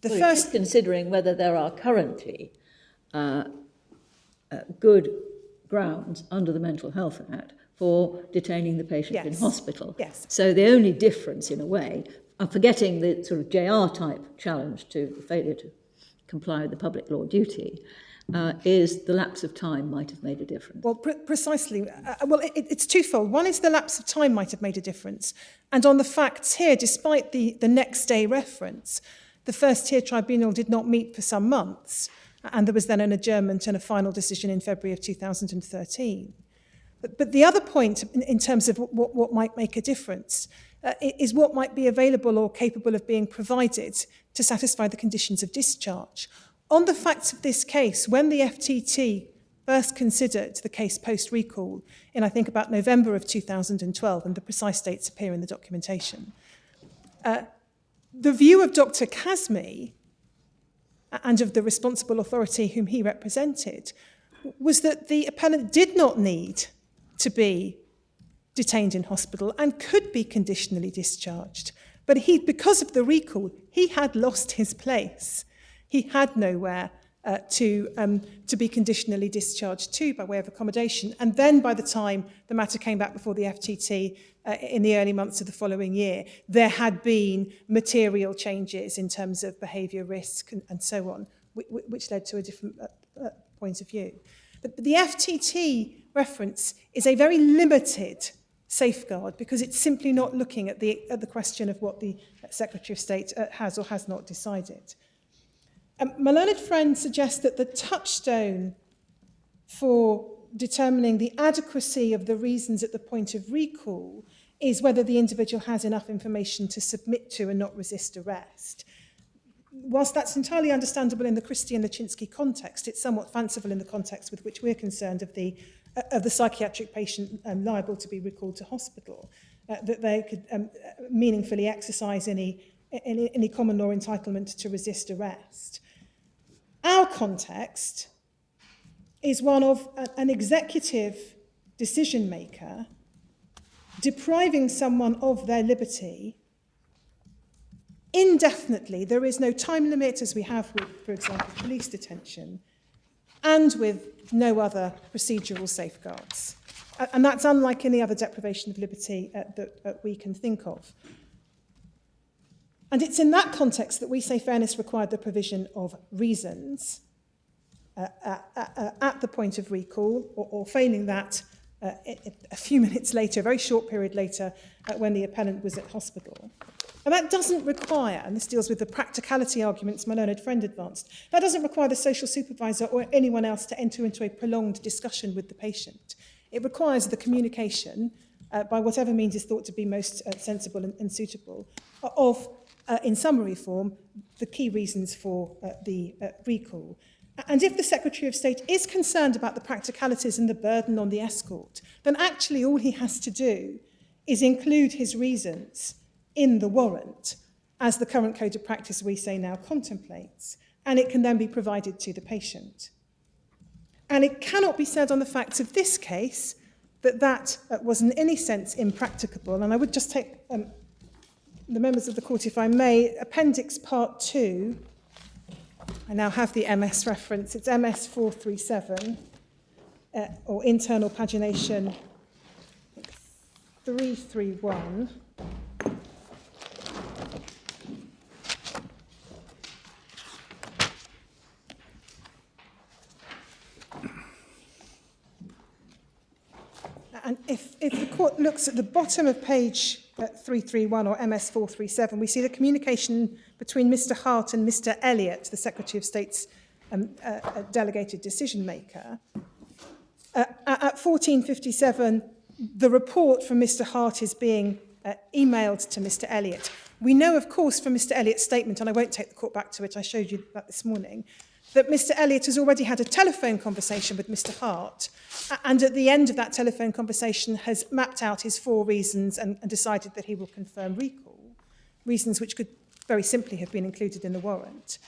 It's considering whether there are currently good grounds under the Mental Health Act for detaining the patient in hospital. Yes. So the only difference, in a way, I'm forgetting the sort of JR-type challenge to the failure to comply with the public law duty, is the lapse of time might have made a difference. Well, precisely. It's twofold. One is the lapse of time might have made a difference. And on the facts here, despite the next day reference, the first-tier tribunal did not meet for some months. And there was then an adjournment and a final decision in February of 2013. But the other point in terms of what might make a difference is what might be available or capable of being provided to satisfy the conditions of discharge. On the facts of this case, when the FTT first considered the case post-recall in, I think, about November of 2012, and the precise dates appear in the documentation, the view of Dr. Kazmi and of the responsible authority whom he represented was that the appellant did not need to be detained in hospital and could be conditionally discharged. But because of the recall, he had lost his place. He had nowhere to be conditionally discharged to by way of accommodation. And then by the time the matter came back before the FTT in the early months of the following year, there had been material changes in terms of behaviour risk and so on, which led to a different point of view. But the FTT reference is a very limited safeguard because it's simply not looking at the question of what the Secretary of State has or has not decided. My learned friend suggests that the touchstone for determining the adequacy of the reasons at the point of recall is whether the individual has enough information to submit to and not resist arrest. Whilst that's entirely understandable in the Christie and Lachinsky context, it's somewhat fanciful in the context with which we're concerned of the psychiatric patient liable to be recalled to hospital, that they could meaningfully exercise any common law entitlement to resist arrest. Our context is one of an executive decision maker depriving someone of their liberty indefinitely. There is no time limit, as we have with, for example, police detention, and with no other procedural safeguards. And that's unlike any other deprivation of liberty that we can think of. And it's in that context that we say fairness required the provision of reasons at the point of recall, or failing that, a few minutes later, a very short period later, when the appellant was at hospital. And that doesn't require, and this deals with the practicality arguments my learned friend advanced, that doesn't require the social supervisor or anyone else to enter into a prolonged discussion with the patient. It requires the communication, by whatever means is thought to be most sensible and suitable, of, in summary form, the key reasons for the recall. And if the Secretary of State is concerned about the practicalities and the burden on the escort, then actually all he has to do is include his reasons in the warrant, as the current code of practice, we say, now contemplates, and it can then be provided to the patient. And it cannot be said on the facts of this case that that was in any sense impracticable. And I would just take the members of the court, if I may, Appendix Part 2. I now have the MS reference. It's MS 437, or internal pagination 331. And if the court looks at the bottom of page 331 or MS 437, we see the communication between Mr. Hart and Mr. Elliott, the Secretary of State's delegated decision maker. At 14:57, the report from Mr. Hart is being emailed to Mr. Elliott. We know, of course, from Mr. Elliott's statement, and I won't take the court back to it, I showed you that this morning, that Mr. Elliott has already had a telephone conversation with Mr. Hart, and at the end of that telephone conversation has mapped out his 4 reasons and decided that he will confirm recall, reasons which could very simply have been included in the warrant.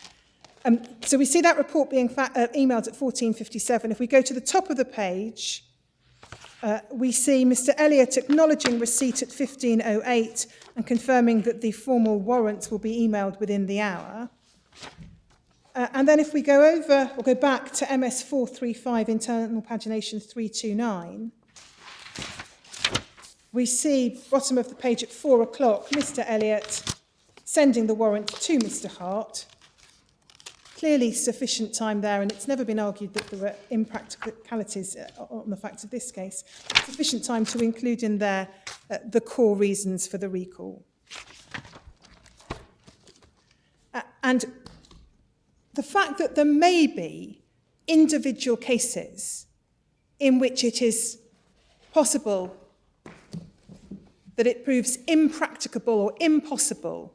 So we see that report being emailed at 14:57. If we go to the top of the page, we see Mr. Elliott acknowledging receipt at 15:08 and confirming that the formal warrants will be emailed within the hour. And then if we go over, or go back to MS 435, internal pagination 329, we see, bottom of the page at 4 o'clock, Mr. Elliott sending the warrant to Mr. Hart. Clearly sufficient time there, and it's never been argued that there were impracticalities on the facts of this case. Sufficient time to include in there the core reasons for the recall. And the fact that there may be individual cases in which it is possible that it proves impracticable or impossible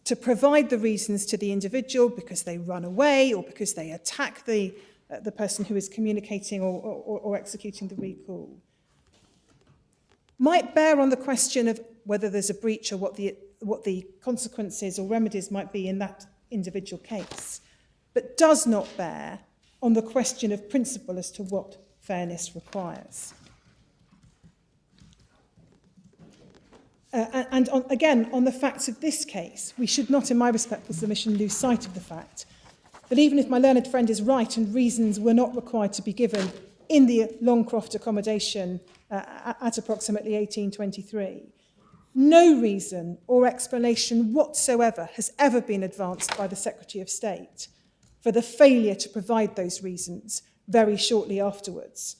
to provide the reasons to the individual because they run away or because they attack the person who is communicating or executing the recall, might bear on the question of whether there's a breach or what the consequences or remedies might be in that individual case, but does not bear on the question of principle as to what fairness requires. And again, on the facts of this case, we should not, in my respectful submission, lose sight of the fact that even if my learned friend is right and reasons were not required to be given in the Longcroft accommodation at approximately 1823, no reason or explanation whatsoever has ever been advanced by the Secretary of State for the failure to provide those reasons very shortly afterwards,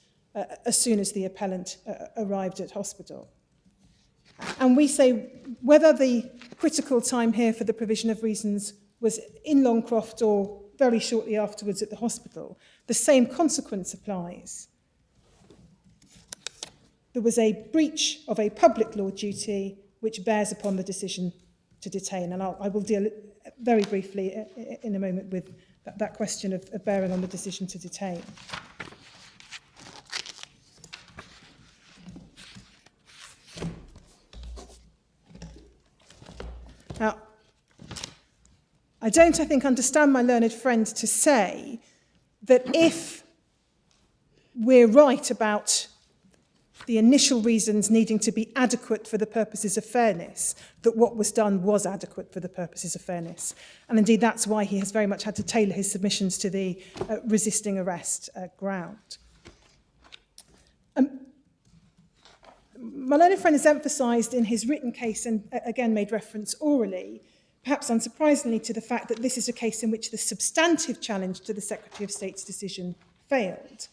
as soon as the appellant arrived at hospital. And we say whether the critical time here for the provision of reasons was in Longcroft or very shortly afterwards at the hospital, the same consequence applies. There was a breach of a public law duty which bears upon the decision to detain. And I will deal very briefly in a moment with that question of bearing on the decision to detain. Now, I think, understand my learned friend to say that if we're right about the initial reasons needing to be adequate for the purposes of fairness, that what was done was adequate for the purposes of fairness. And indeed, that's why he has very much had to tailor his submissions to the resisting arrest ground. My learned friend has emphasised in his written case, and again made reference orally, perhaps unsurprisingly, to the fact that this is a case in which the substantive challenge to the Secretary of State's decision failed.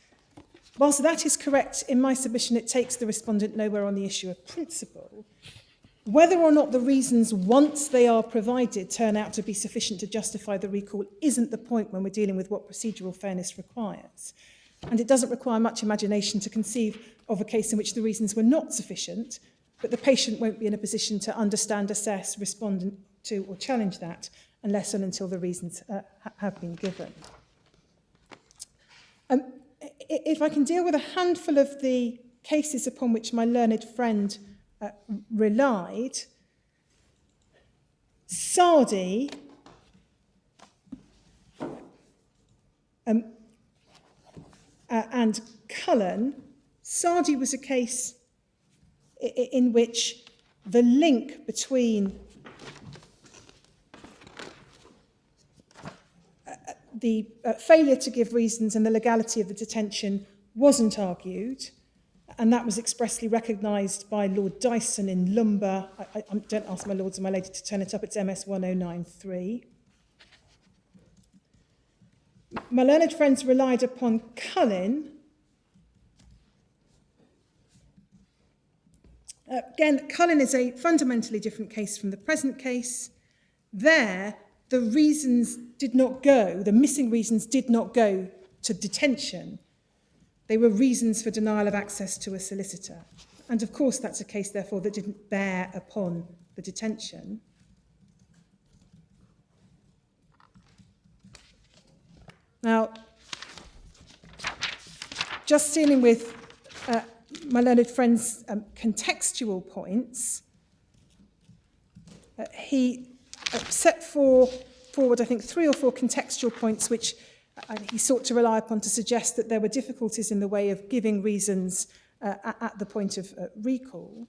Whilst that is correct, in my submission it takes the respondent nowhere on the issue of principle. Whether or not the reasons, once they are provided, turn out to be sufficient to justify the recall isn't the point when we're dealing with what procedural fairness requires. And it doesn't require much imagination to conceive of a case in which the reasons were not sufficient, but the patient won't be in a position to understand, assess, respond to or challenge that unless and until the reasons have been given. If I can deal with a handful of the cases upon which my learned friend relied, Sardi and Cullen, Sardi was a case in which the link between the failure to give reasons and the legality of the detention wasn't argued, and that was expressly recognised by Lord Dyson in Lumber. I don't ask my lords and my lady to turn it up, it's MS 1093. My learned friends relied upon Cullen. Again, Cullen is a fundamentally different case from the present case. There, the reasons did not go, the missing reasons did not go to detention. They were reasons for denial of access to a solicitor. And of course, that's a case, therefore, that didn't bear upon the detention. Now, just dealing with my learned friend's contextual points, he set forward, I think, 3 or 4 contextual points which he sought to rely upon to suggest that there were difficulties in the way of giving reasons at the point of recall.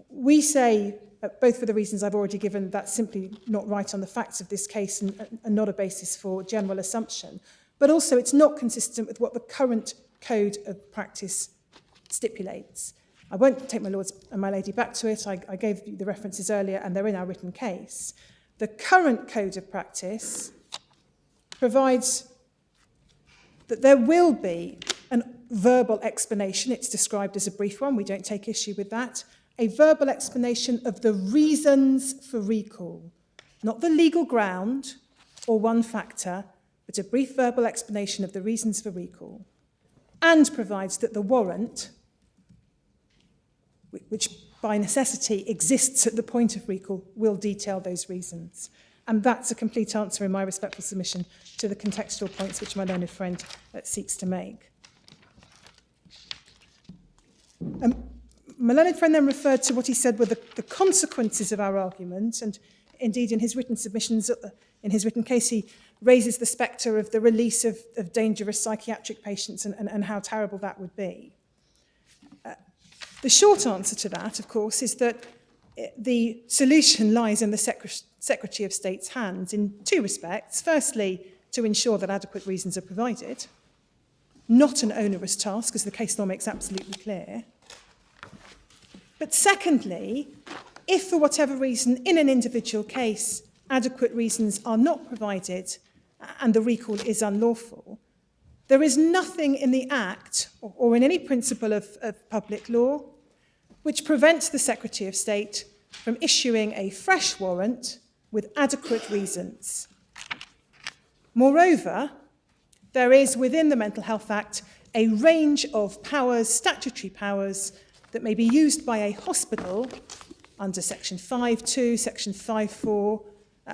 We say, both for the reasons I've already given, that's simply not right on the facts of this case and not a basis for general assumption. But also it's not consistent with what the current code of practice stipulates. I won't take my lords and my lady back to it. I gave you the references earlier and they're in our written case. The current code of practice provides that there will be a verbal explanation. It's described as a brief one. We don't take issue with that. A verbal explanation of the reasons for recall, not the legal ground or one factor, but a brief verbal explanation of the reasons for recall, and provides that the warrant, which by necessity exists at the point of recall, will detail those reasons. And that's a complete answer in my respectful submission to the contextual points which my learned friend seeks to make. My learned friend then referred to what he said were the consequences of our argument, and indeed in his written submissions, in his written case, he raises the spectre of the release of dangerous psychiatric patients and how terrible that would be. The short answer to that, of course, is that the solution lies in the Secretary of State's hands in 2 respects. Firstly, to ensure that adequate reasons are provided. Not an onerous task, as the case law makes absolutely clear. But secondly, if for whatever reason in an individual case adequate reasons are not provided and the recall is unlawful, there is nothing in the Act or in any principle of public law which prevents the Secretary of State from issuing a fresh warrant with adequate reasons. Moreover, there is within the Mental Health Act a range of powers, statutory powers, that may be used by a hospital under Section 5.2, Section 5.4,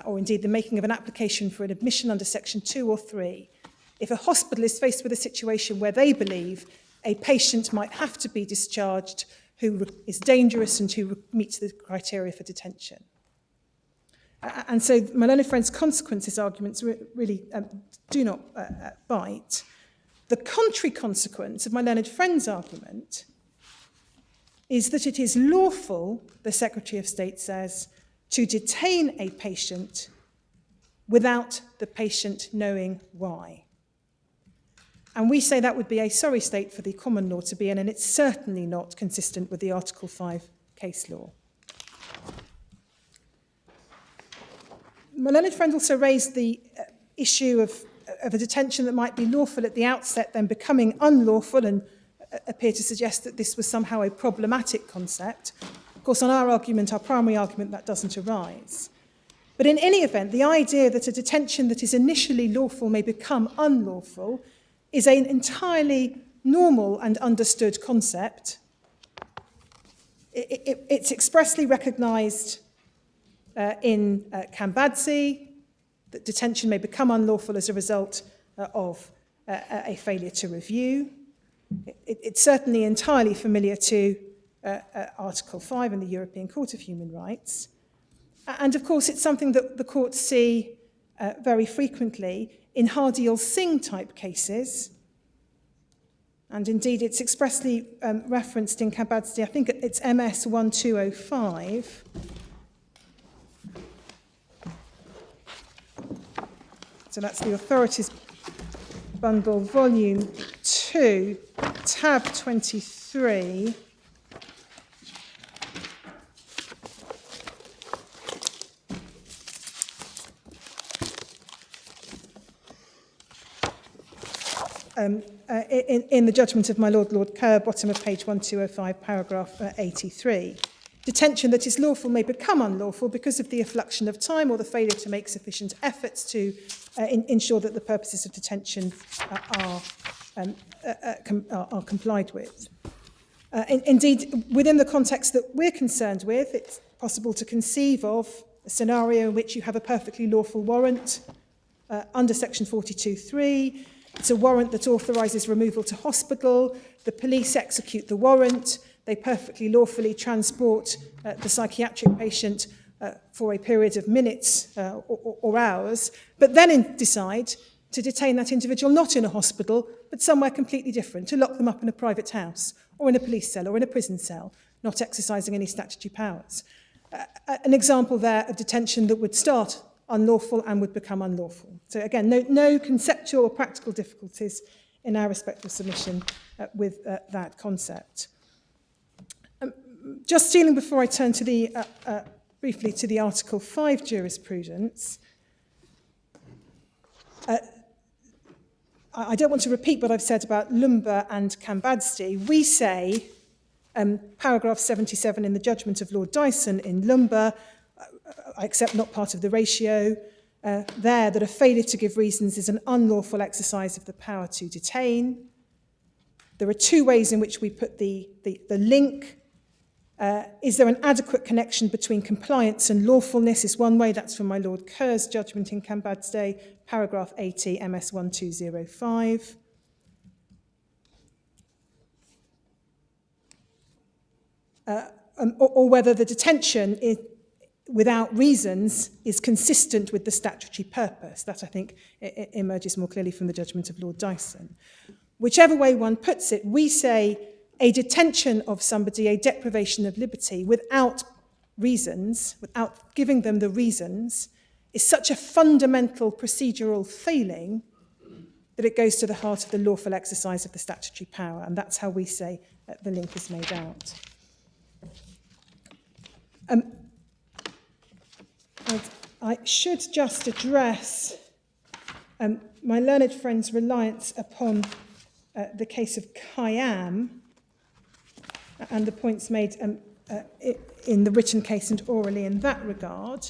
or indeed the making of an application for an admission under Section 2 or 3. If a hospital is faced with a situation where they believe a patient might have to be discharged who is dangerous and who meets the criteria for detention. And so my learned friend's consequences arguments really do not bite. The contrary consequence of my learned friend's argument is that it is lawful, the Secretary of State says, to detain a patient without the patient knowing why. And we say that would be a sorry state for the common law to be in, and it's certainly not consistent with the Article 5 case law. My learned friend also raised the issue of a detention that might be lawful at the outset, then becoming unlawful, and appear to suggest that this was somehow a problematic concept. Of course, on our argument, our primary argument, that doesn't arise. But in any event, the idea that a detention that is initially lawful may become unlawful is an entirely normal and understood concept. It's expressly recognised in Kambadzi that detention may become unlawful as a result of a failure to review. It's certainly entirely familiar to Article 5 in the European Court of Human Rights. And of course, it's something that the courts see very frequently in Hardiel-Singh type cases. And indeed, it's expressly referenced in Kambadzi, I think it's MS 1205. So that's the Authorities Bundle, Volume 2, tab 23. In the judgment of my Lord Kerr, bottom of page 1205, paragraph 83. Detention that is lawful may become unlawful because of the effluxion of time or the failure to make sufficient efforts to ensure that the purposes of detention are complied with. Indeed, within the context that we're concerned with, it's possible to conceive of a scenario in which you have a perfectly lawful warrant under section 42(3). It's a warrant that authorises removal to hospital. The police execute the warrant. They perfectly lawfully transport the psychiatric patient for a period of minutes or hours, but then decide to detain that individual not in a hospital, but somewhere completely different, to lock them up in a private house or in a police cell or in a prison cell, not exercising any statutory powers. An example there of detention that would start unlawful and would become unlawful. So again, no conceptual or practical difficulties in our respectful submission with that concept. Just stealing before I turn to the briefly to the Article 5 jurisprudence, I don't want to repeat what I've said about Lumba and Kambadzi. We say, paragraph 77 in the judgment of Lord Dyson in Lumba, I accept not part of the ratio, there that a failure to give reasons is an unlawful exercise of the power to detain. There are two ways in which we put the link. Is there an adequate connection between compliance and lawfulness is one way. That's from my Lord Kerr's judgment in Kambadzi, paragraph 80, MS 1205. Or whether the detention without reasons is consistent with the statutory purpose. That, I think, emerges more clearly from the judgment of Lord Dyson. Whichever way one puts it, we say a detention of somebody, a deprivation of liberty, without reasons, without giving them the reasons, is such a fundamental procedural failing that it goes to the heart of the lawful exercise of the statutory power. And that's how we say that the link is made out. I should just address my learned friend's reliance upon the case of Khayyam and the points made in the written case and orally in that regard.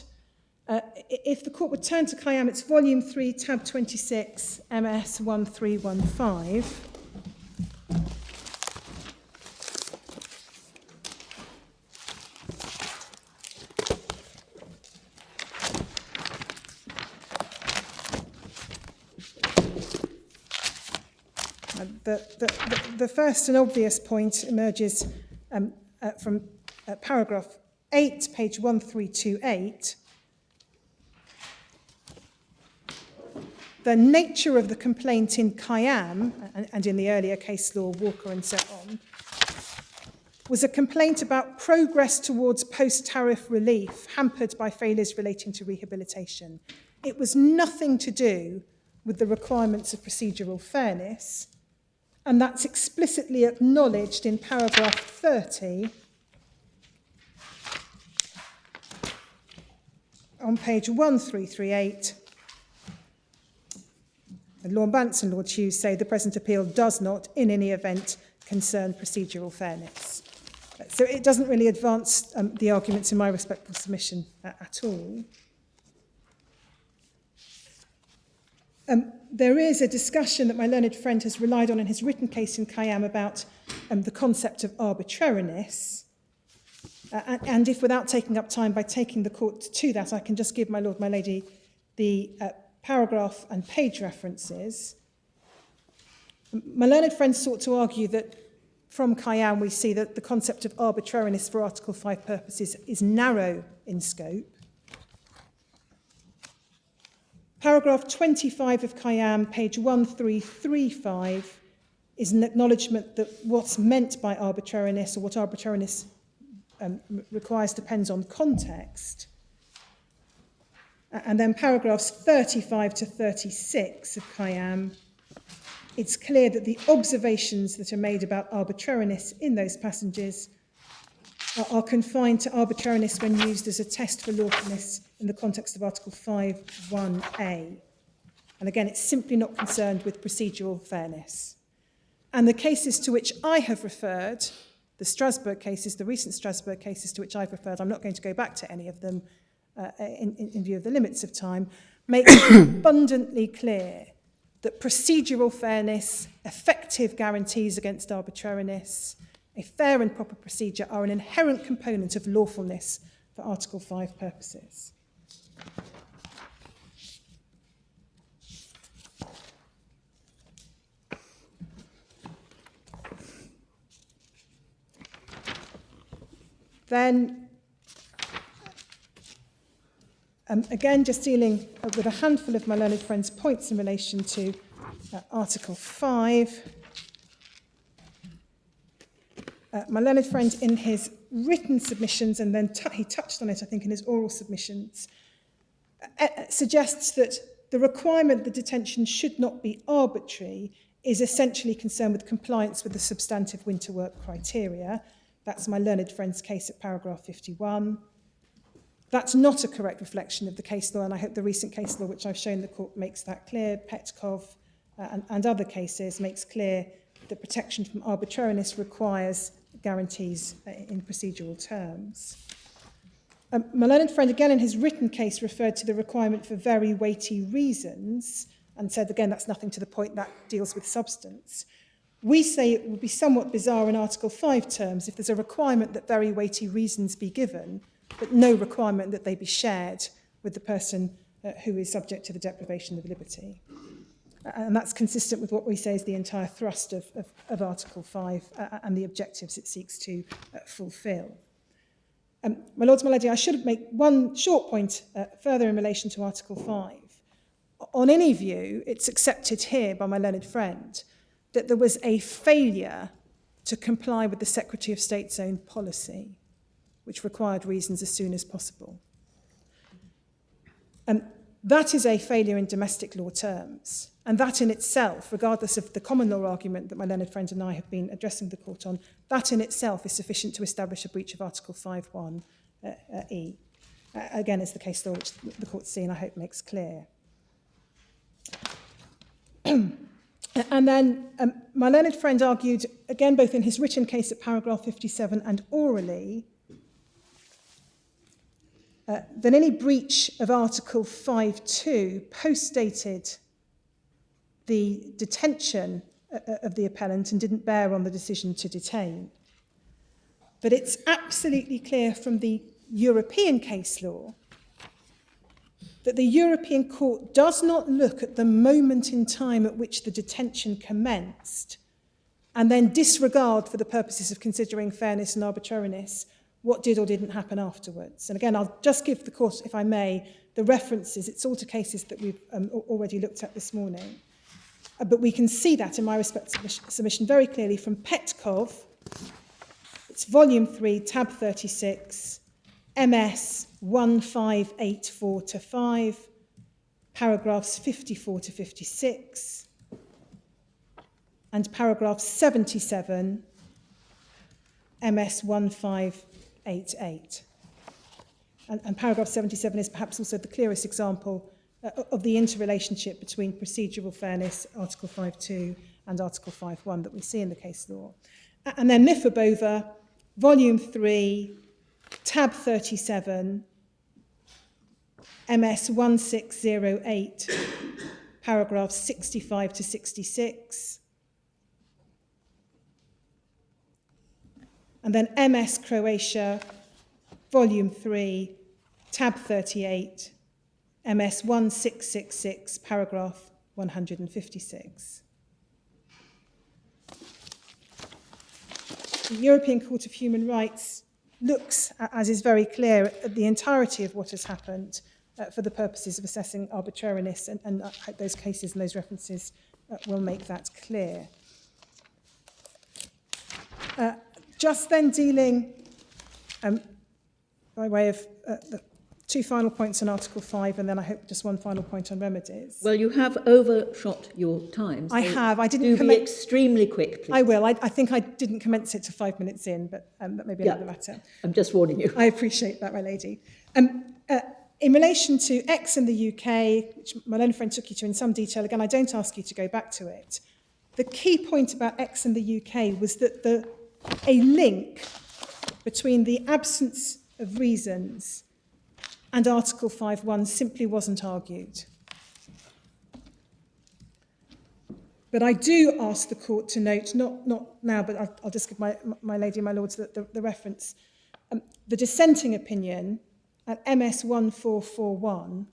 If the court would turn to Khayyam, it's volume 3, tab 26, MS 1315. The first and obvious point emerges from paragraph 8, page 1328. The nature of the complaint in Khayyam, and in the earlier case law, Walker and so on, was a complaint about progress towards post-tariff relief hampered by failures relating to rehabilitation. It was nothing to do with the requirements of procedural fairness, and that's explicitly acknowledged in paragraph 30 on page 1338. And Lord Bantz and Lord Hughes say the present appeal does not, in any event, concern procedural fairness. So it doesn't really advance the arguments in my respectful submission at all. There is a discussion that my learned friend has relied on in his written case in Khayyam about the concept of arbitrariness. And if, without taking up time by taking the court to that, I can just give my lord, my lady, the paragraph and page references. My learned friend sought to argue that from Khayyam we see that the concept of arbitrariness for Article 5 purposes is narrow in scope. Paragraph 25 of Khayyam, page 1335, is an acknowledgement that what's meant by arbitrariness, or what arbitrariness requires, depends on context. And then paragraphs 35 to 36 of Khayyam, it's clear that the observations that are made about arbitrariness in those passages are confined to arbitrariness when used as a test for lawfulness in the context of Article 5(1)(a). And again, it's simply not concerned with procedural fairness. And the cases to which I have referred, the Strasbourg cases, the recent Strasbourg cases to which I've referred, I'm not going to go back to any of them in view of the limits of time, make abundantly clear that procedural fairness, effective guarantees against arbitrariness, a fair and proper procedure are an inherent component of lawfulness for Article 5 purposes. Then, again, just dealing with a handful of my learned friends' points in relation to Article 5. My learned friend, in his written submissions, and then he touched on it, I think, in his oral submissions, suggests that the requirement that detention should not be arbitrary is essentially concerned with compliance with the substantive winter work criteria. That's my learned friend's case at paragraph 51. That's not a correct reflection of the case law, and I hope the recent case law, which I've shown the court, makes that clear. Petkov and other cases makes clear that protection from arbitrariness requires guarantees in procedural terms. My learned friend, again, in his written case, referred to the requirement for very weighty reasons and said, again, that's nothing to the point, that deals with substance. We say it would be somewhat bizarre in Article 5 terms if there's a requirement that very weighty reasons be given, but no requirement that they be shared with the person who is subject to the deprivation of liberty. And that's consistent with what we say is the entire thrust of Article 5 and the objectives it seeks to fulfil. My Lords, my Lady, I should make one short point further in relation to Article 5. On any view, it's accepted here by my learned friend that there was a failure to comply with the Secretary of State's own policy, which required reasons as soon as possible. That is a failure in domestic law terms. And that in itself, regardless of the common law argument that my learned friend and I have been addressing the court on, that in itself is sufficient to establish a breach of Article 5(1)(e). Again, it's the case law which the court's seen, I hope, makes clear. And then my learned friend argued, again, both in his written case at paragraph 57 and orally, that any breach of Article 5(2) postdated the detention of the appellant and didn't bear on the decision to detain. But it's absolutely clear from the European case law that the European Court does not look at the moment in time at which the detention commenced and then disregard, for the purposes of considering fairness and arbitrariness, what did or didn't happen afterwards. And again, I'll just give the court, if I may, the references. It's all to cases that we've already looked at this morning. But we can see that in my respective submission very clearly from Petkov. It's volume 3, tab 36, MS 1584-5, paragraphs 54 to 56, and paragraph 77, MS 1588. And paragraph 77 is perhaps also the clearest example of the interrelationship between procedural fairness, Article 5.2, and Article 5.1 that we see in the case law. And then Mifabova, Volume 3, Tab 37, MS 1608, paragraphs 65 to 66. And then MS Croatia, Volume 3, Tab 38, MS 1666, paragraph 156. The European Court of Human Rights looks, as is very clear, at the entirety of what has happened for the purposes of assessing arbitrariness, and I hope those cases and those references will make that clear. Just then dealing, by way of the two final points on Article 5, and then I hope just one final point on remedies. Well, you have overshot your time. So I have. I didn't do be extremely quick, please. I will. I think I didn't commence it to 5 minutes in, but that may be another matter. I'm just warning you. I appreciate that, my lady. In relation to X in the UK, which my learned friend took you to in some detail, again, I don't ask you to go back to it. The key point about X in the UK was that a link between the absence of reasons and Article 5.1 simply wasn't argued. But I do ask the court to note, not now, but I'll just give my lady and my lords the reference. The dissenting opinion at MS 1441,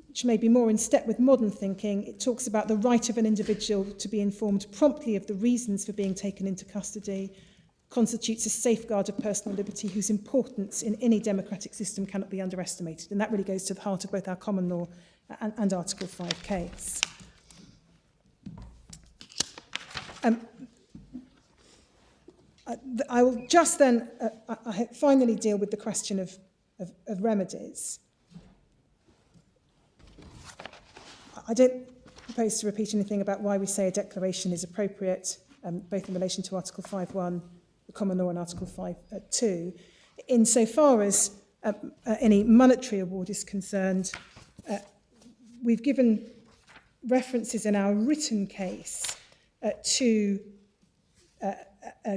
which may be more in step with modern thinking, it talks about the right of an individual to be informed promptly of the reasons for being taken into custody, constitutes a safeguard of personal liberty whose importance in any democratic system cannot be underestimated. And that really goes to the heart of both our common law and Article 5 case. I will just then finally deal with the question of remedies. I don't propose to repeat anything about why we say a declaration is appropriate, both in relation to Article 5.1, the common law, and Article 5.2. Insofar as any monetary award is concerned, we've given references in our written case to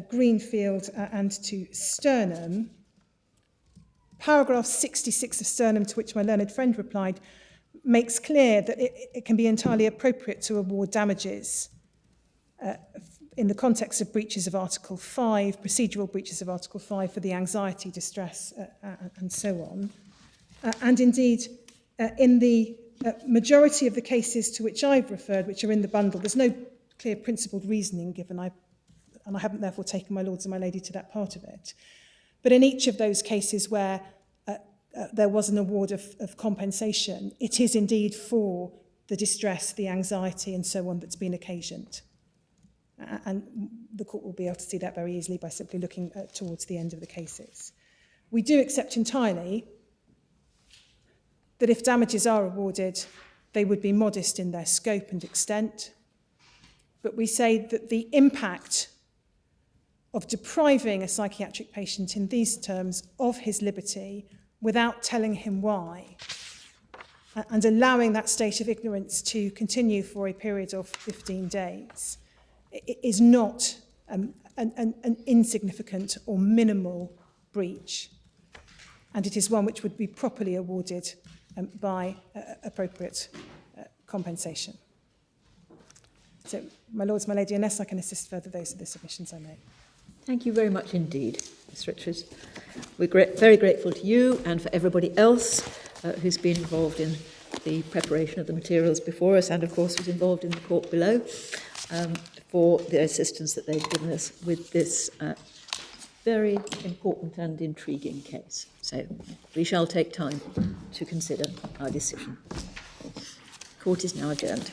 Greenfield and to Sternum. Paragraph 66 of Sternum, to which my learned friend replied, makes clear that it can be entirely appropriate to award damages in the context of breaches of Article 5, procedural breaches of Article 5 for the anxiety, distress, and so on. And indeed, in the majority of the cases to which I've referred, which are in the bundle, there's no clear principled reasoning given, and I haven't therefore taken my lords and my lady to that part of it. But in each of those cases where there was an award of compensation, it is indeed for the distress, the anxiety, and so on that's been occasioned. And the court will be able to see that very easily by simply looking towards the end of the cases. We do accept entirely that if damages are awarded, they would be modest in their scope and extent. But we say that the impact of depriving a psychiatric patient in these terms of his liberty without telling him why, and allowing that state of ignorance to continue for a period of 15 days, is not an insignificant or minimal breach. And it is one which would be properly awarded by appropriate compensation. So, my lords, my lady, unless I can assist further, those are the submissions I make. Thank you very much indeed, Ms. Richards. We're very grateful to you and for everybody else who's been involved in the preparation of the materials before us, and of course was involved in the court below, for the assistance that they've given us with this very important and intriguing case. So we shall take time to consider our decision. Court is now adjourned.